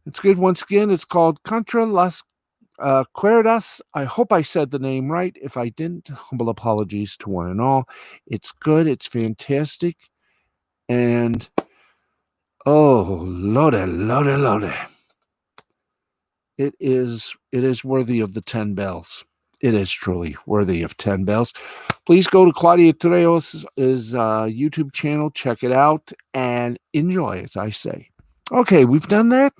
Speaker 1: It's good. Once again, it's called Contra las Cuerdas. I hope I said the name right. If I didn't, humble apologies to one and all. It's good. It's fantastic. And, oh, lode. It is worthy of the 10 bells. It is truly worthy of 10 bells. Please go to Claudia Treos' YouTube channel, check it out, and enjoy, as I say. Okay, we've done that.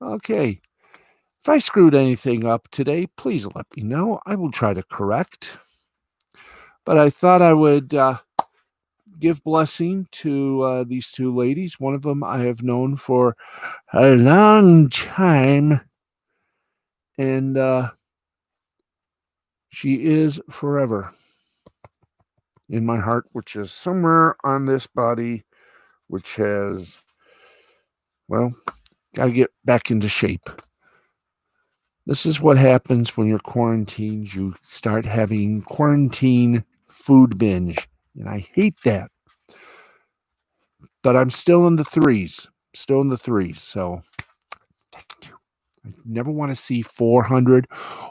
Speaker 1: Okay. If I screwed anything up today, please let me know. I will try to correct. But I thought I would give blessing to these two ladies. One of them I have known for a long time. And she is forever in my heart, which is somewhere on this body, which has, well, got to get back into shape. This is what happens when you're quarantined. You start having quarantine food binge. And I hate that. But I'm still in the threes. still in the threes. So I never want to see 400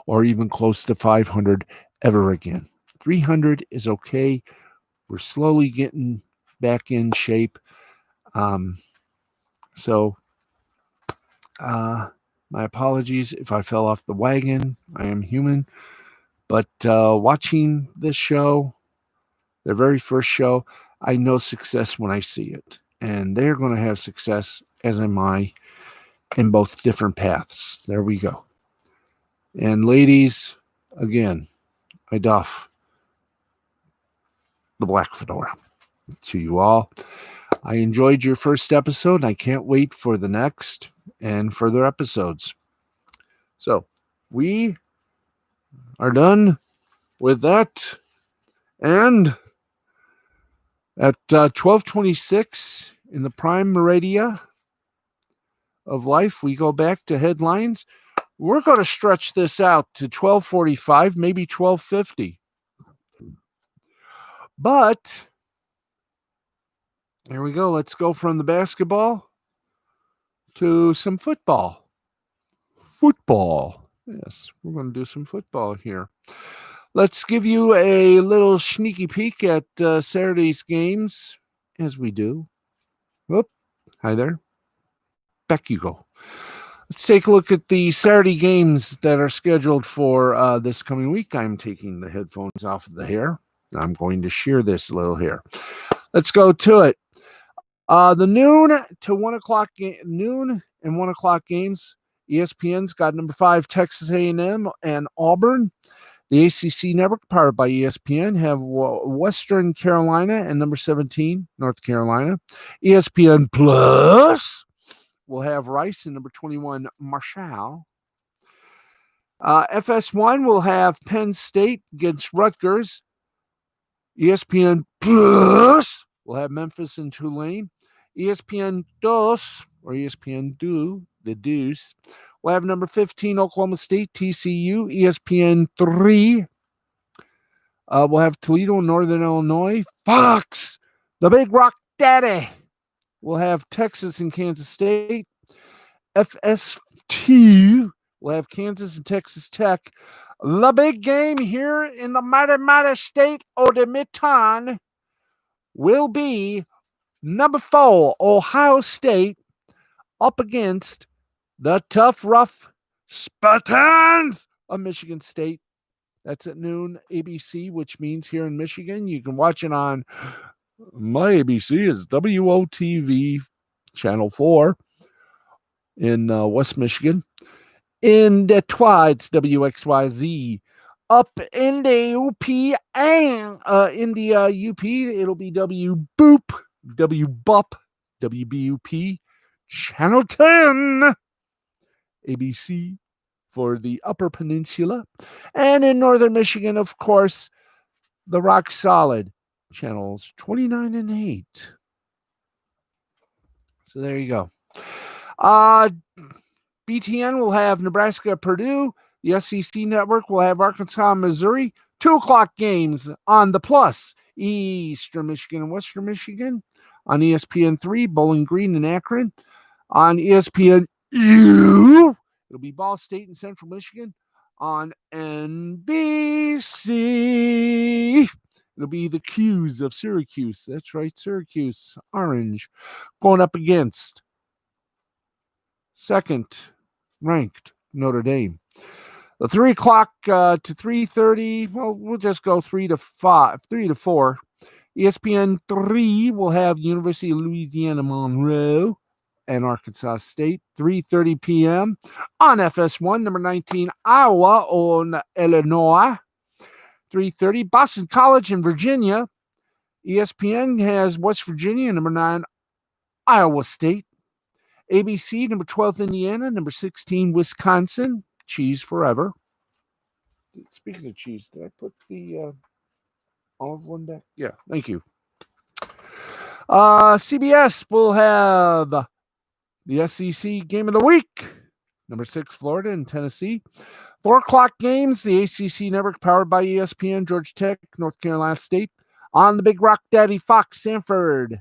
Speaker 1: or even close to 500 ever again. 300 is okay. We're slowly getting back in shape. So my apologies if I fell off the wagon. I am human. But watching this show, their very first show, I know success when I see it. And they're going to have success, as am I, in both different paths. There we go. And ladies, again, I doff the black fedora to you all. I enjoyed your first episode, and I can't wait for the next and further episodes. So we are done with that. And at 12:26 in the prime meridian of life, we go back to headlines. We're going to stretch this out to 12:45, maybe 12:50. But here we go. Let's go from the basketball to some football. Football. Yes, we're going to do some football here. Let's give you a little sneaky peek at Saturday's games, as we do. Whoop. Hi there. Back you go. Let's take a look at the Saturday games that are scheduled for this coming week. I'm taking the headphones off of the hair. I'm going to shear this little hair. Let's go to it. The noon to 1 o'clock noon and 1 o'clock games. ESPN's got number 5 Texas A&M and Auburn. The ACC network, powered by ESPN, have Western Carolina and number 17 North Carolina. ESPN Plus will have Rice and number 21 Marshall. FS1 will have Penn State against Rutgers. ESPN Plus will have Memphis and Tulane. ESPN Dos, or ESPN Do, the Deuce, will have number 15 Oklahoma State, TCU. ESPN 3 will have Toledo and Northern Illinois. Fox, the Big Rock Daddy, will have Texas and Kansas State. FS2 will have Kansas and Texas Tech. The big game here in the mighty state of the Mid-Ton will be number 4, Ohio State, up against the tough, rough Spartans of Michigan State. That's at noon ABC, which means here in Michigan, you can watch it on my ABC is WOTV Channel 4 in West Michigan. In Detroit, it's WXYZ. Up in the UP and in the UP, it'll be WBOOP, WBUP, WBUP, Channel 10, ABC for the Upper Peninsula. And in Northern Michigan, of course, the Rock Solid, channels 29 and 8. So there you go. BTN will have Nebraska, Purdue. The SEC network will have Arkansas, Missouri. 2 o'clock games on the Plus. Eastern Michigan and Western Michigan. On ESPN 3, Bowling Green and Akron. On ESPN U, it'll be Ball State and Central Michigan. On NBC, it'll be the Qs of Syracuse. That's right, Syracuse, Orange, going up against second-ranked Notre Dame. The 3 o'clock to 3:30, well, we'll just go 3 to 4. ESPN 3 will have University of Louisiana Monroe and Arkansas State, 3:30 p.m. On FS1, number 19, Iowa on Illinois, 3:30. Boston College in Virginia. ESPN has West Virginia, number 9, Iowa State. ABC, number 12, Indiana, number 16, Wisconsin. Cheese forever. Speaking of cheese, did I put the olive one back? Yeah, thank you. CBS will have the SEC game of the week. Number 6, Florida and Tennessee. 4 o'clock games, the ACC network powered by ESPN, Georgia Tech, North Carolina State. On the Big Rock Daddy, Fox, Stanford,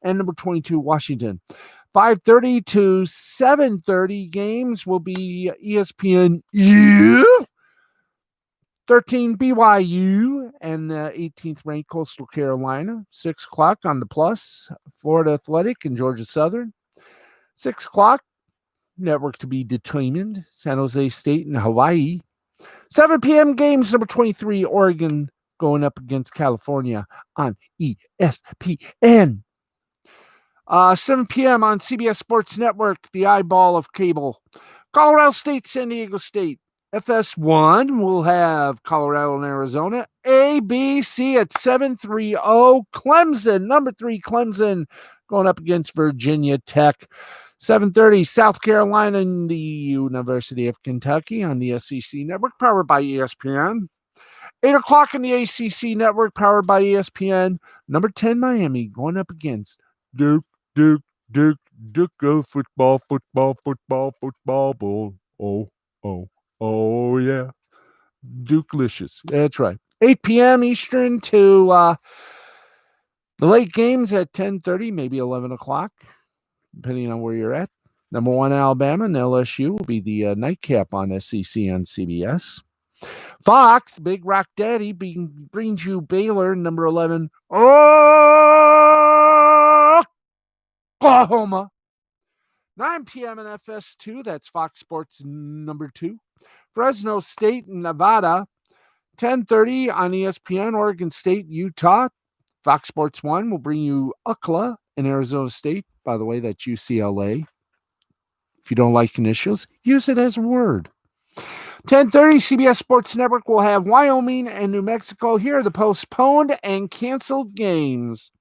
Speaker 1: and number 22, Washington. 5:30 to 7:30 games will be ESPN 13 BYU and 18th ranked Coastal Carolina. 6 o'clock on the Plus, Florida Athletic and Georgia Southern. 6 o'clock, network to be determined, San Jose State and Hawaii. 7 p.m. games, number 23, Oregon going up against California on ESPN. 7 p.m. on CBS Sports Network, the eyeball of cable. Colorado State, San Diego State. FS1 will have Colorado and Arizona. ABC at 7:30. Clemson, number 3, Clemson going up against Virginia Tech. 7:30, South Carolina and the University of Kentucky on the SEC Network, powered by ESPN. 8 o'clock on the ACC Network, powered by ESPN. Number 10, Miami going up against Duke, football, ball. Oh, yeah. Dukelicious. That's right. 8 p.m. Eastern to the late games at 10:30, maybe 11 o'clock, depending on where you're at. Number 1, Alabama and LSU will be the nightcap on SEC on CBS. Fox, Big Rock Daddy, brings you Baylor, number 11, Oklahoma. 9 p.m. in FS2, that's Fox Sports number 2. Fresno State and Nevada. 10:30 on ESPN, Oregon State, Utah. Fox Sports 1 will bring you UCLA and Arizona State. By the way, that's UCLA. If you don't like initials, use it as a word. 10:30, CBS Sports Network will have Wyoming and New Mexico. Here are the postponed and canceled games.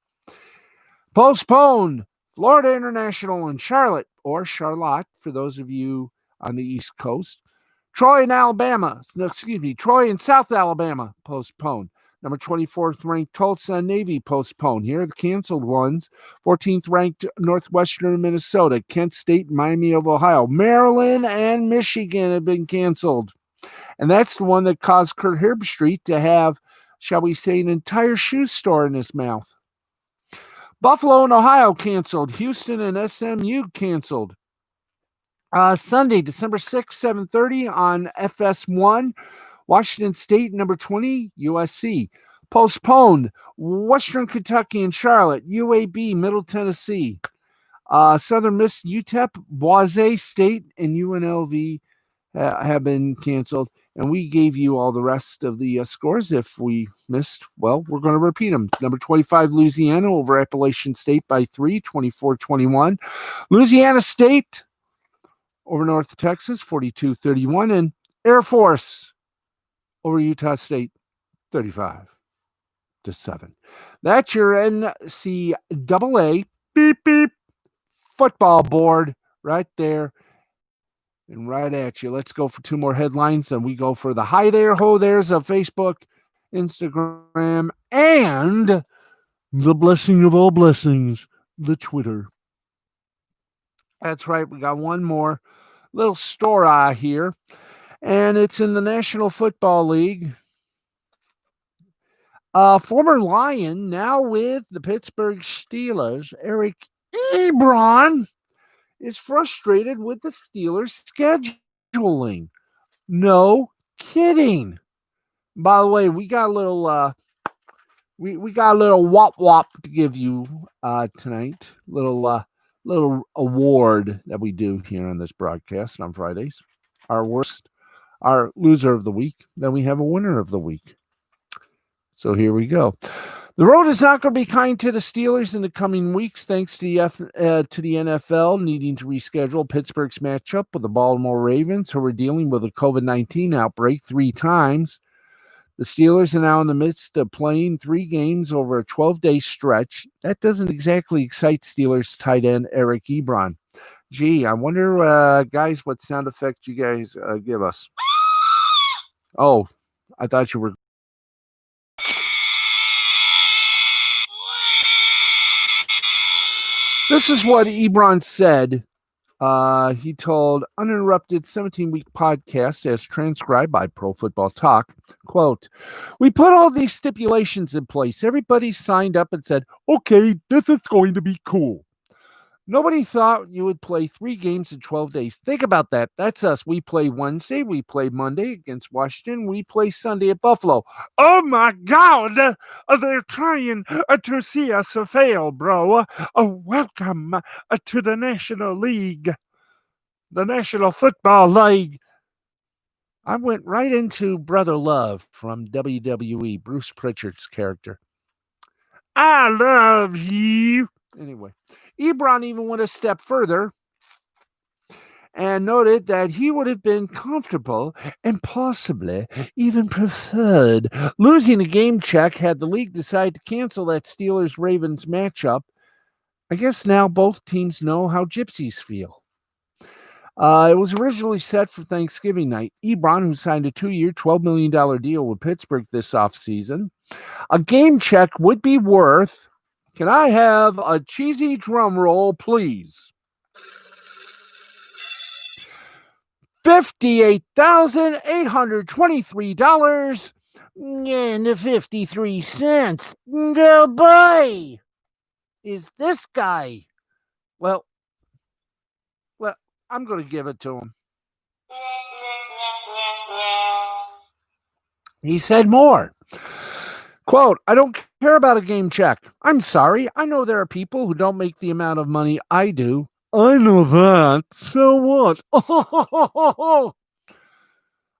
Speaker 1: Postponed, Florida International in Charlotte, or Charlotte for those of you on the East Coast. Troy and South Alabama, postponed. Number 24th ranked Tulsa Navy, postponed. Here are the canceled ones. 14th ranked Northwestern Minnesota, Kent State, Miami of Ohio. Maryland and Michigan have been canceled. And that's the one that caused Kurt Herbstreit to have, shall we say, an entire shoe store in his mouth. Buffalo and Ohio canceled. Houston and SMU canceled. Sunday, December 6th, 7:30 on FS1. Washington State, number 20, USC. Postponed, Western Kentucky and Charlotte. UAB, Middle Tennessee. Southern Miss, UTEP, Boise State, and UNLV have been canceled. And we gave you all the rest of the scores. If we missed, well, we're going to repeat them. Number 25, Louisiana over Appalachian State by 3, 24-21. Louisiana State over North Texas, 42-31. And Air Force over Utah State, 35-7. That's your NCAA football board right there and right at you. Let's go for 2 more headlines, and we go for the hi there, ho there's of Facebook, Instagram, and the blessing of all blessings, the Twitter. That's right. We got one more little story here, and it's in the National Football League. Former Lion, now with the Pittsburgh Steelers, Eric Ebron, is frustrated with the Steelers' scheduling. No kidding. By the way, we got a little we got a little wop to give you tonight. Little award that we do here on this broadcast on Fridays. Our loser of the week. Then we have a winner of the week. So here we go. The road is not going to be kind to the Steelers in the coming weeks, thanks to the NFL needing to reschedule Pittsburgh's matchup with the Baltimore Ravens, who are dealing with a COVID-19 outbreak 3 times. The Steelers are now in the midst of playing 3 games over a 12-day stretch. That doesn't exactly excite Steelers tight end Eric Ebron. Gee, I wonder, guys, what sound effect you guys give us. Oh, I thought you were. This is what Ebron said. He told Uninterrupted 17-Week Podcast, as transcribed by Pro Football Talk, quote, "We put all these stipulations in place. Everybody signed up and said, okay, this is going to be cool. Nobody thought you would play 3 games in 12 days. Think about that. That's us. We play Wednesday, we play Monday against Washington, we play Sunday at Buffalo. Oh my God! They're trying to see us fail, bro. Welcome to the National League, the National Football League. I went right into Brother Love from WWE, Bruce Pritchard's character. I love you. Anyway, Ebron even went a step further and noted that he would have been comfortable and possibly even preferred losing a game check had the league decided to cancel that Steelers Ravens matchup. I guess now both teams know how gypsies feel. It was originally set for Thanksgiving night. Ebron, who signed a 2-year, $12 million deal with Pittsburgh this offseason, a game check would be worth, can I have a cheesy drum roll, please? $58,823.53. Oh boy! Is this guy? Well, I'm going to give it to him. He said more. Quote, I don't care about a game check. I'm sorry. I know there are people who don't make the amount of money I do. I know that. So what?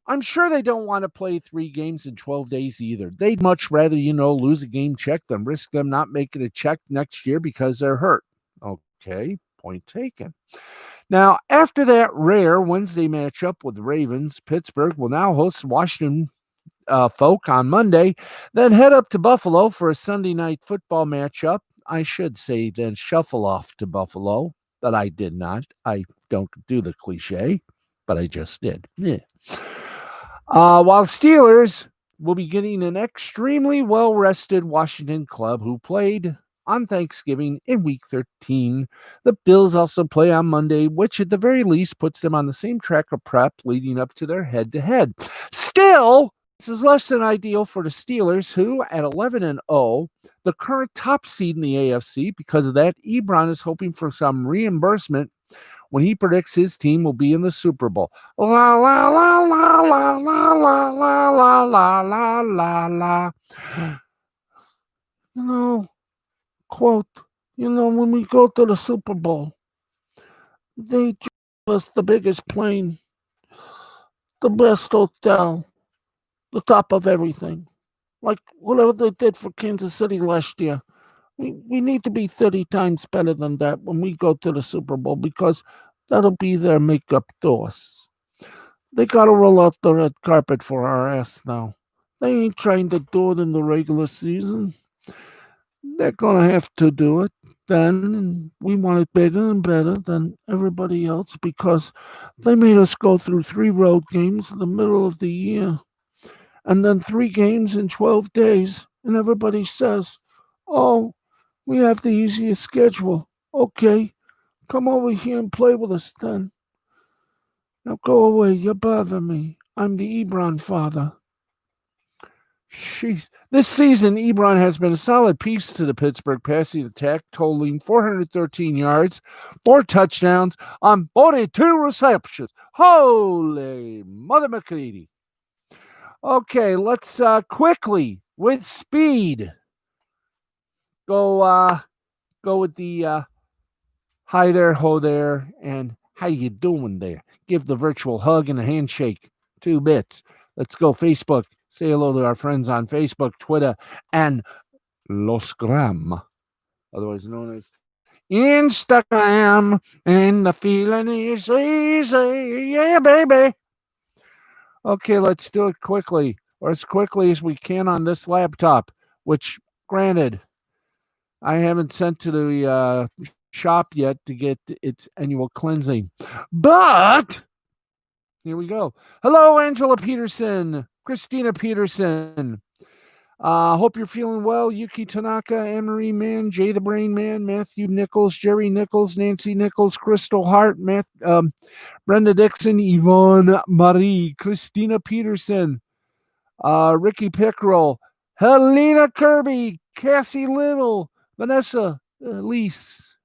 Speaker 1: I'm sure they don't want to play 3 games in 12 days either. They'd much rather, lose a game check than risk them not making a check next year because they're hurt. Okay, point taken. Now, after that rare Wednesday matchup with the Ravens, Pittsburgh will now host Washington folk on Monday, then head up to Buffalo for a Sunday night football matchup. I should say then shuffle off to Buffalo, but I did not. I don't do the cliche, but I just did. Yeah. While Steelers will be getting an extremely well-rested Washington club who played on Thanksgiving in Week 13. The Bills also play on Monday, which at the very least puts them on the same track of prep leading up to their head-to-head. Still, this is less than ideal for the Steelers, who at 11-0, the current top seed in the AFC. Because of that, Ebron is hoping for some reimbursement when he predicts his team will be in the Super Bowl. La la la la la la la la la la la la. Quote, when we go to the Super Bowl, they give us the biggest plane, the best hotel, the top of everything. Like whatever they did for Kansas City last year. We need to be 30 times better than that when we go to the Super Bowl because that'll be their makeup to us. They got to roll out the red carpet for our ass now. They ain't trying to do it in the regular season. They're going to have to do it then, and we want it bigger and better than everybody else because they made us go through 3 road games in the middle of the year and then 3 games in 12 days, and everybody says, oh, we have the easiest schedule. Okay, come over here and play with us then. Now go away, you bother me. I'm the Ebron father. Jeez. This season, Ebron has been a solid piece to the Pittsburgh passing attack, totaling 413 yards, 4 touchdowns on 42 receptions. Holy Mother McCready. Okay, let's quickly, with speed, go with the hi there, ho there, and how you doing there? Give the virtual hug and a handshake. 2 bits. Let's go Facebook. Say hello to our friends on Facebook, Twitter, and Losgram, otherwise known as Instagram. And the feeling is easy. Yeah, baby. Okay, let's do it quickly, or as quickly as we can on this laptop, which, granted, I haven't sent to the shop yet to get its annual cleansing. But here we go. Hello, Angela Peterson, Christina Peterson. Hope you're feeling well. Yuki Tanaka, Anne-Marie Mann, Jay the Brain Man, Matthew Nichols, Jerry Nichols, Nancy Nichols, Crystal Hart, Brenda Dixon, Yvonne Marie, Christina Peterson, Ricky Pickrell, Helena Kirby, Cassie Little, Vanessa Elise,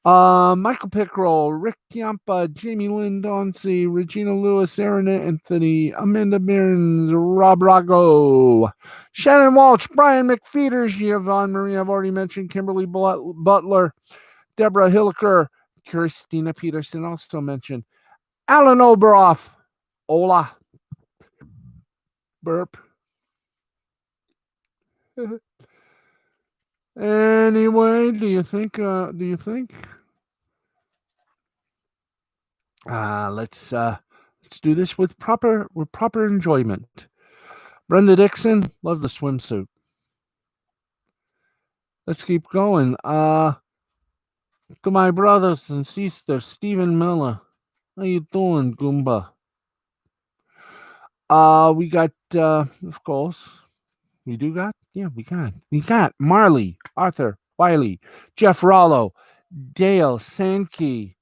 Speaker 1: Michael Pickrell, Rick Yampa, Jamie Lynn Dauncey, Regina Lewis, Aaron Anthony, Amanda Mearns, Rob Rago, Shannon Walsh, Brian McFeeters, Giovanni Marie, I've already mentioned, Kimberly Butler, Deborah Hilliker, Christina Peterson, also mentioned, Alan Oberoff, Ola, burp. Anyway, do you think? Let's do this with proper enjoyment. Brenda Dixon, love the swimsuit. Let's keep going. To my brothers and sisters, Stephen Miller, how you doing, Goomba? We got, of course, we got Marley, Arthur, Wiley, Jeff Rollo, Dale Sankey,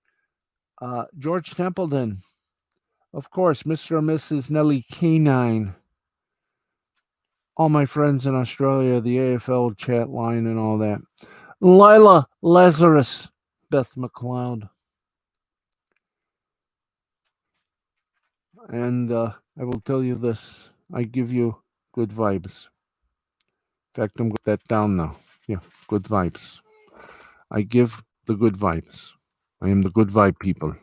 Speaker 1: George Templeton, of course, Mr. and Mrs. Nellie Canine, all my friends in Australia, the AFL chat line and all that. Lila Lazarus, Beth McLeod. And I will tell you this, I give you good vibes. In fact, I'm going to put that down now. Yeah, good vibes. I give the good vibes. I am the good vibe people.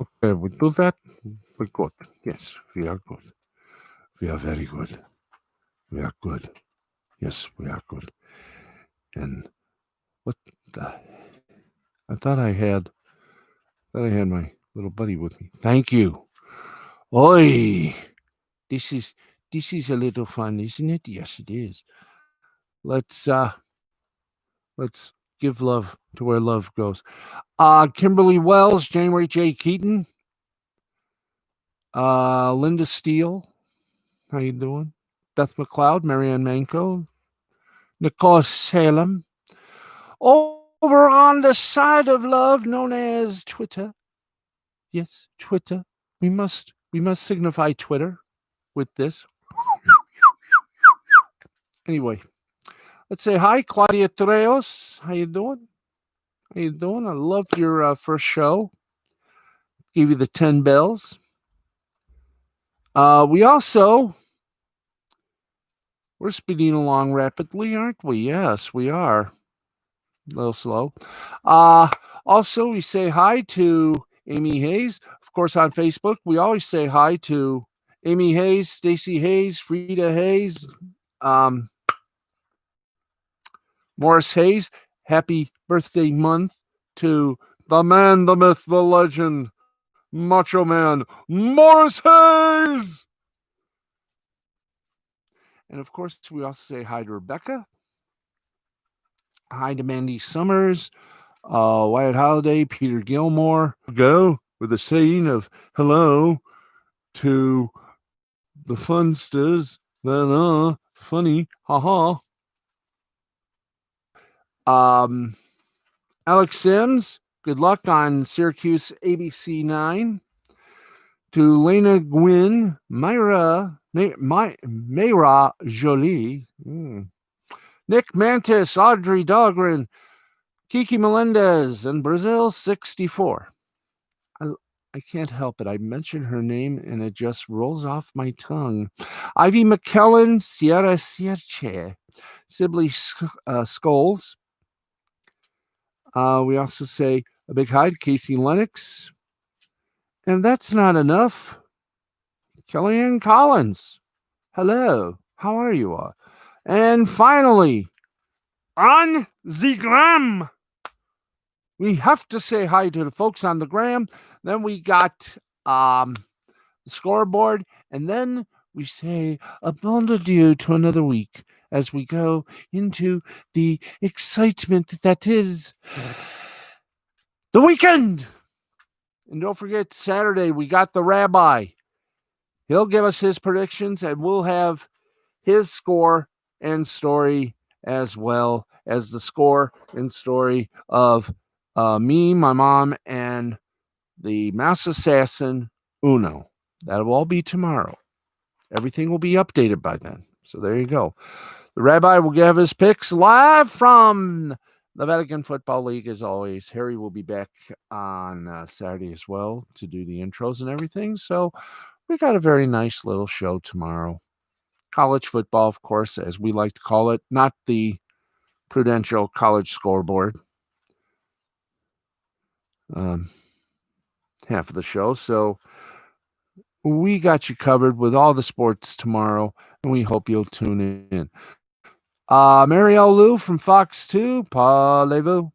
Speaker 1: Okay, we do that. We're good. Yes, we are good. We are very good. We are good. Yes, we are good. And what the? I thought I had my little buddy with me. Thank you. Oi, this is a little fun, isn't it? Yes, it is. Let's give love to where love goes. Kimberly Wells, January J. Keaton, Linda Steele, how you doing? Beth McLeod, Marianne Manco, Nicole Salem. Over on the side of love known as Twitter. Yes, Twitter. We must signify Twitter with this. Anyway, let's say hi, Claudia Treos. How you doing? How you doing? I loved your first show. Gave you the 10 bells. We're speeding along rapidly, aren't we? Yes, we are. A little slow. Also, we say hi to Amy Hayes. Of course, on Facebook, we always say hi to Amy Hayes, Stacy Hayes, Frida Hayes, Morris Hayes. Happy birthday month to the man, the myth, the legend, Macho Man, Morris Hayes. And of course, we also say hi to Rebecca. Hi to Mandy Summers, Wyatt Holiday, Peter Gilmore. Go with a saying of hello to the funsters that are funny. Haha. Alex Sims, good luck on Syracuse ABC 9. To Lena Gwynn, Mayra Jolie, Nick Mantis, Audrey Dahlgren, Kiki Melendez, and Brazil 64. I can't help it. I mention her name and it just rolls off my tongue. Ivy McKellen, Sierra Sierche, Sibley Scholes. We also say a big hi to Casey Lennox. And that's not enough. Kellyanne Collins. Hello. How are you all? And finally, on the gram, we have to say hi to the folks on the gram. Then we got the scoreboard. And then we say a bon adieu to another week as we go into the excitement that is the weekend. And don't forget, Saturday, we got the rabbi. He'll give us his predictions, and we'll have his score and story as well as the score and story of me, my mom, and the mouse assassin, Uno. That will all be tomorrow. Everything will be updated by then. So there you go. The rabbi will give his picks live from the Vatican Football League, as always. Harry will be back on Saturday as well to do the intros and everything. So we got a very nice little show tomorrow. College football, of course, as we like to call it, not the Prudential College Scoreboard. Half of the show. So we got you covered with all the sports tomorrow, and we hope you'll tune in. Marielle Lou from Fox 2, parlez-vous.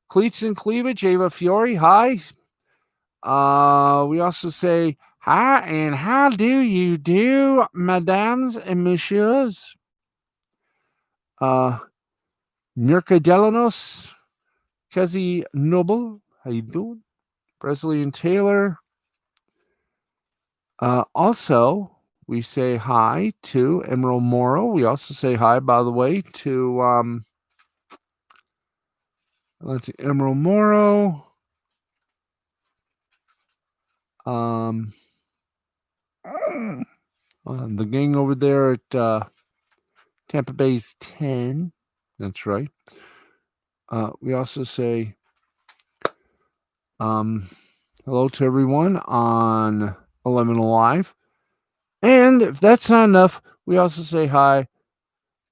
Speaker 1: Cleats and Cleavage, Ava Fiore, hi. We also say hi and how do you do, madames and messieurs? Mirka Delanos, Kezi Noble, how you doing? Presley and Taylor. Also, we say hi to Emerald Morrow. We also say hi, by the way, to let's see, Emerald Morrow. The gang over there at Tampa Bay's 10. That's right. We also say hello to everyone on 11 Alive. And if that's not enough, we also say hi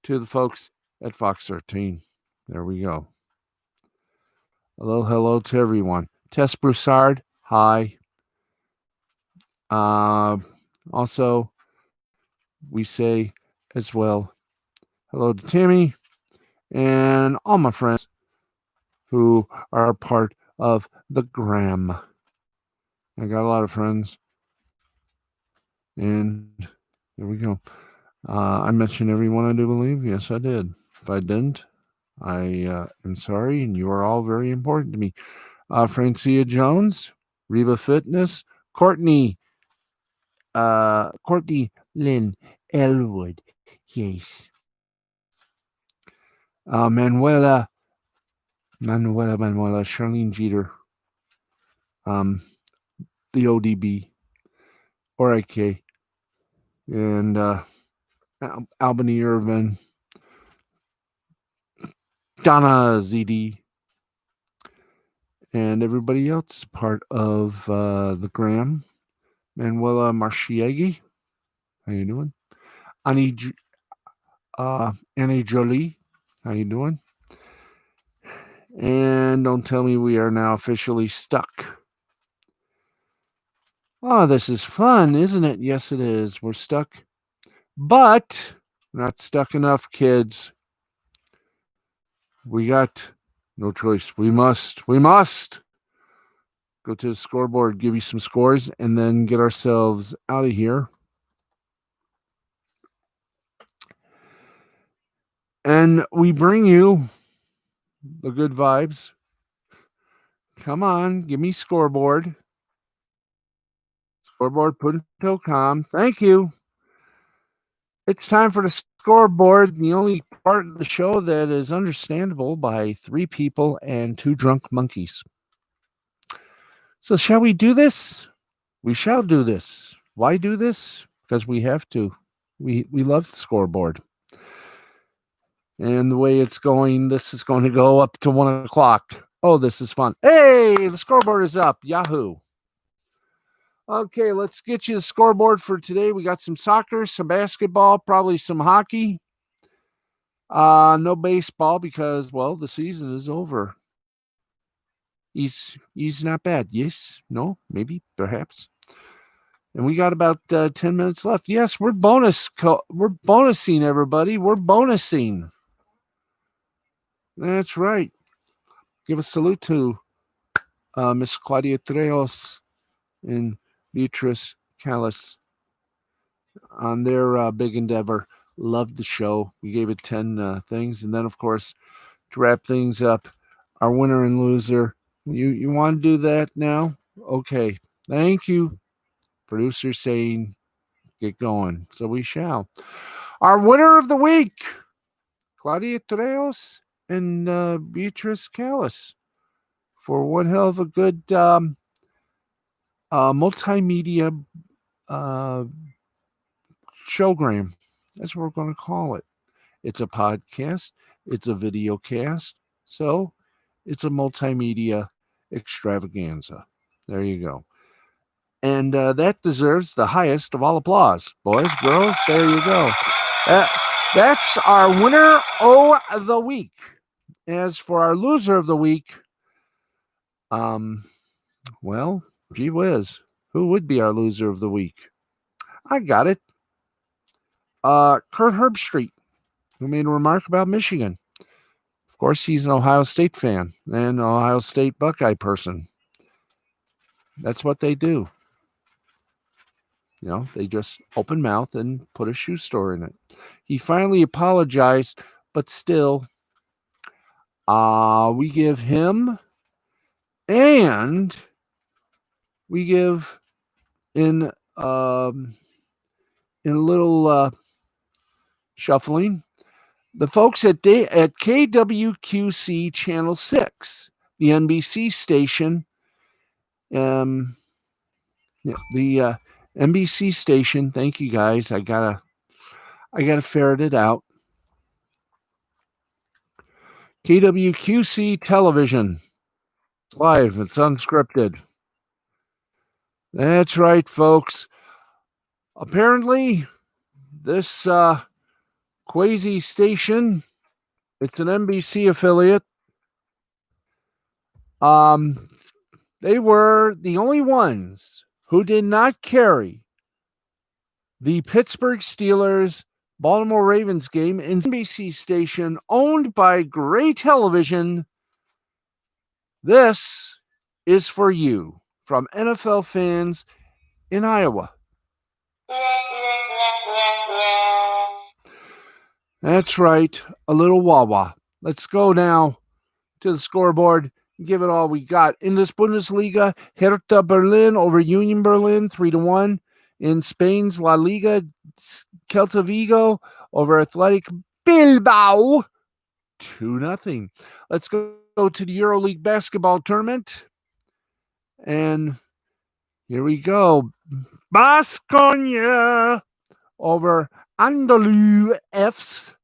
Speaker 1: to the folks at Fox 13. There we go. Hello to everyone. Tess Broussard, hi. Also, we say as well hello to Tammy and all my friends who are part of the Gram. I got a lot of friends. And there we go. I mentioned everyone, I do believe. Yes, I did. If I didn't, I am sorry, and you are all very important to me. Francia Jones, Reba Fitness, Courtney Lynn Elwood, yes. Manuela, Charlene Jeter, the ODB, RIK, and Albany Irvin, Donna ZD, and everybody else part of the Gram. Manuela Marchieghi, how you doing? Annie Jolie, how you doing? And don't tell me we are now officially stuck. Oh, this is fun, isn't it? Yes, it is. We're stuck. But not stuck enough, kids. We got no choice. We must go to the scoreboard, give you some scores, and then get ourselves out of here. And we bring you the good vibes. Come on, give me scoreboard. Scoreboard.com. Thank you. It's time for the scoreboard, the only part of the show that is understandable by 3 people and 2 drunk monkeys. So shall we do this? We shall do this. Why do this? Because we have to. We love the scoreboard. And the way it's going, this is going to go up to 1 o'clock. Oh, this is fun. Hey, the scoreboard is up. Yahoo. Okay, let's get you the scoreboard for today. We got some soccer, some basketball, probably some hockey. No baseball because, well, the season is over. He's not bad. Yes, no, maybe, perhaps. And we got about 10 minutes left. Yes, we're bonusing, everybody. We're bonusing. That's right. Give a salute to Miss Claudia Treos and Beatrice Callis on their big endeavor. Loved the show. We gave it 10 things. And then, of course, to wrap things up, our winner and loser. You want to do that now? Okay. Thank you. Producer saying get going. So we shall. Our winner of the week, Claudia Treos and Beatrice Callis, for one hell of a good multimedia uh, showgram. That's what we're going to call it. It's a podcast. It's a video cast. So it's a multimedia extravaganza. There you go. And that deserves the highest of all applause. Boys, girls, there you go. That's our winner of the week. As for our loser of the week, well, gee whiz, who would be our loser of the week? I got it. Kurt Herbstreit, who made a remark about Michigan. Of course, he's an Ohio State fan and an Ohio State Buckeye person. That's what they do. They just open mouth and put a shoe store in it. He finally apologized, but still, we give him and we give in a little shuffling the folks at KWQC Channel 6, the NBC station. The NBC station. Thank you guys. I gotta ferret it out. KWQC television. It's live. It's unscripted. That's right, folks. Apparently, this Quasi station, it's an NBC affiliate. They were the only ones who did not carry the Pittsburgh Steelers Baltimore Ravens game in NBC station owned by Gray Television. This is for you from NFL fans in Iowa. That's right, a little wah-wah. Let's go now to the scoreboard. Give it all we got. In this Bundesliga, Hertha Berlin over Union Berlin, 3-1. In Spain's La Liga, Celta Vigo over Athletic Bilbao, 2-0. Let's go to the EuroLeague basketball tournament. And here we go. Baskonia over Anadolu Efes,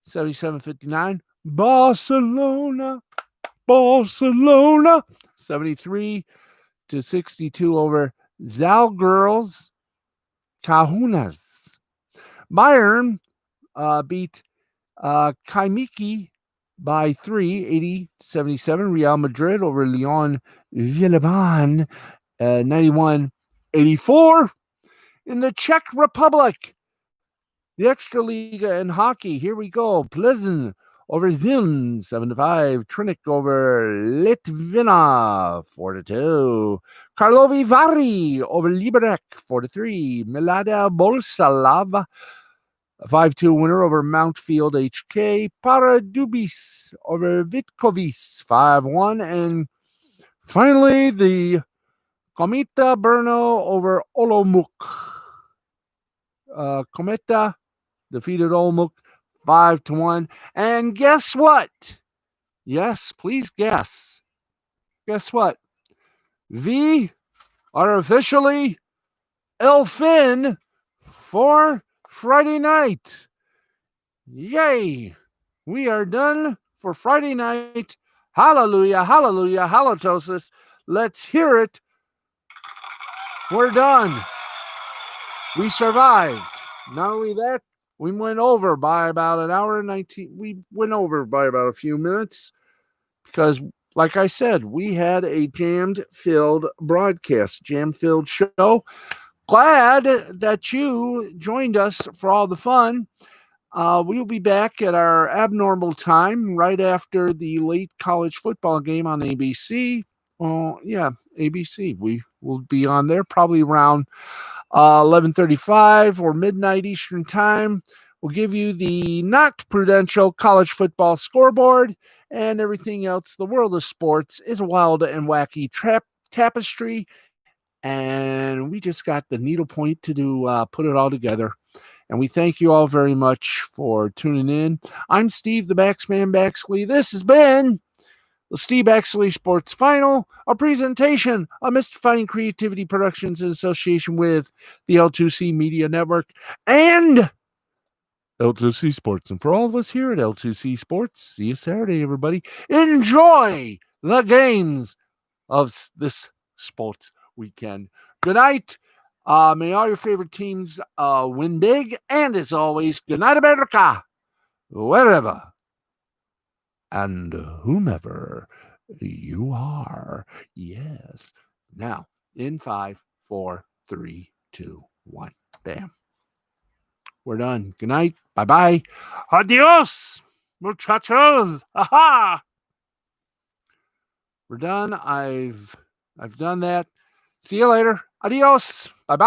Speaker 1: 77-59. Barcelona, 73-62 over Zalgiris Kaunas. Bayern beat Kaimiki by 3, 80-77. Real Madrid over Lyon Villeurbanne, 91-84. In the Czech Republic, the Extraliga in hockey, here we go. Plzeň over Zim, 7-5. Trinec over Litvina, 4-2. Karlovy Vary over Liberec, 4-3. Milada Bolsalava, a 5-2 winner over Mountfield HK. Paradubis over Vitkovice, 5-1. And finally, the Kometa Brno over Olomouc. Kometa defeated Olomouc 5-1. And guess what? Yes, please guess. Guess what? We are officially Elfin for Friday night. Yay! We are done for Friday night. Hallelujah, hallelujah, halitosis. Let's hear it. We're done. We survived. Not only that, we went over by about an hour and 19. We went over by about a few minutes because, like I said, we had a jam-filled broadcast, jam-filled show. Glad that you joined us for all the fun. We'll be back at our abnormal time right after the late college football game on ABC. ABC. We will be on there probably around 11:35 or midnight Eastern time. We'll give you the not prudential college football scoreboard and everything else. The world of sports is a wild and wacky tapestry, and we just got the needlepoint to put it all together. And we thank you all very much for tuning in. I'm Steve, the Baxman Baxley. This has been The Steve Baxley Sports Final, a presentation of Mystifying Creativity Productions in association with the L2C Media Network and L2C Sports. And for all of us here at L2C Sports, see you Saturday, everybody. Enjoy the games of this sports weekend. Good night. May all your favorite teams win big. And as always, good night, America, wherever and whomever you are. Yes. Now, in 5, 4, 3, 2, 1. Bam. We're done. Good night. Bye-bye. Adios, muchachos. Aha. We're done. I've done that. See you later. Adios. Bye-bye.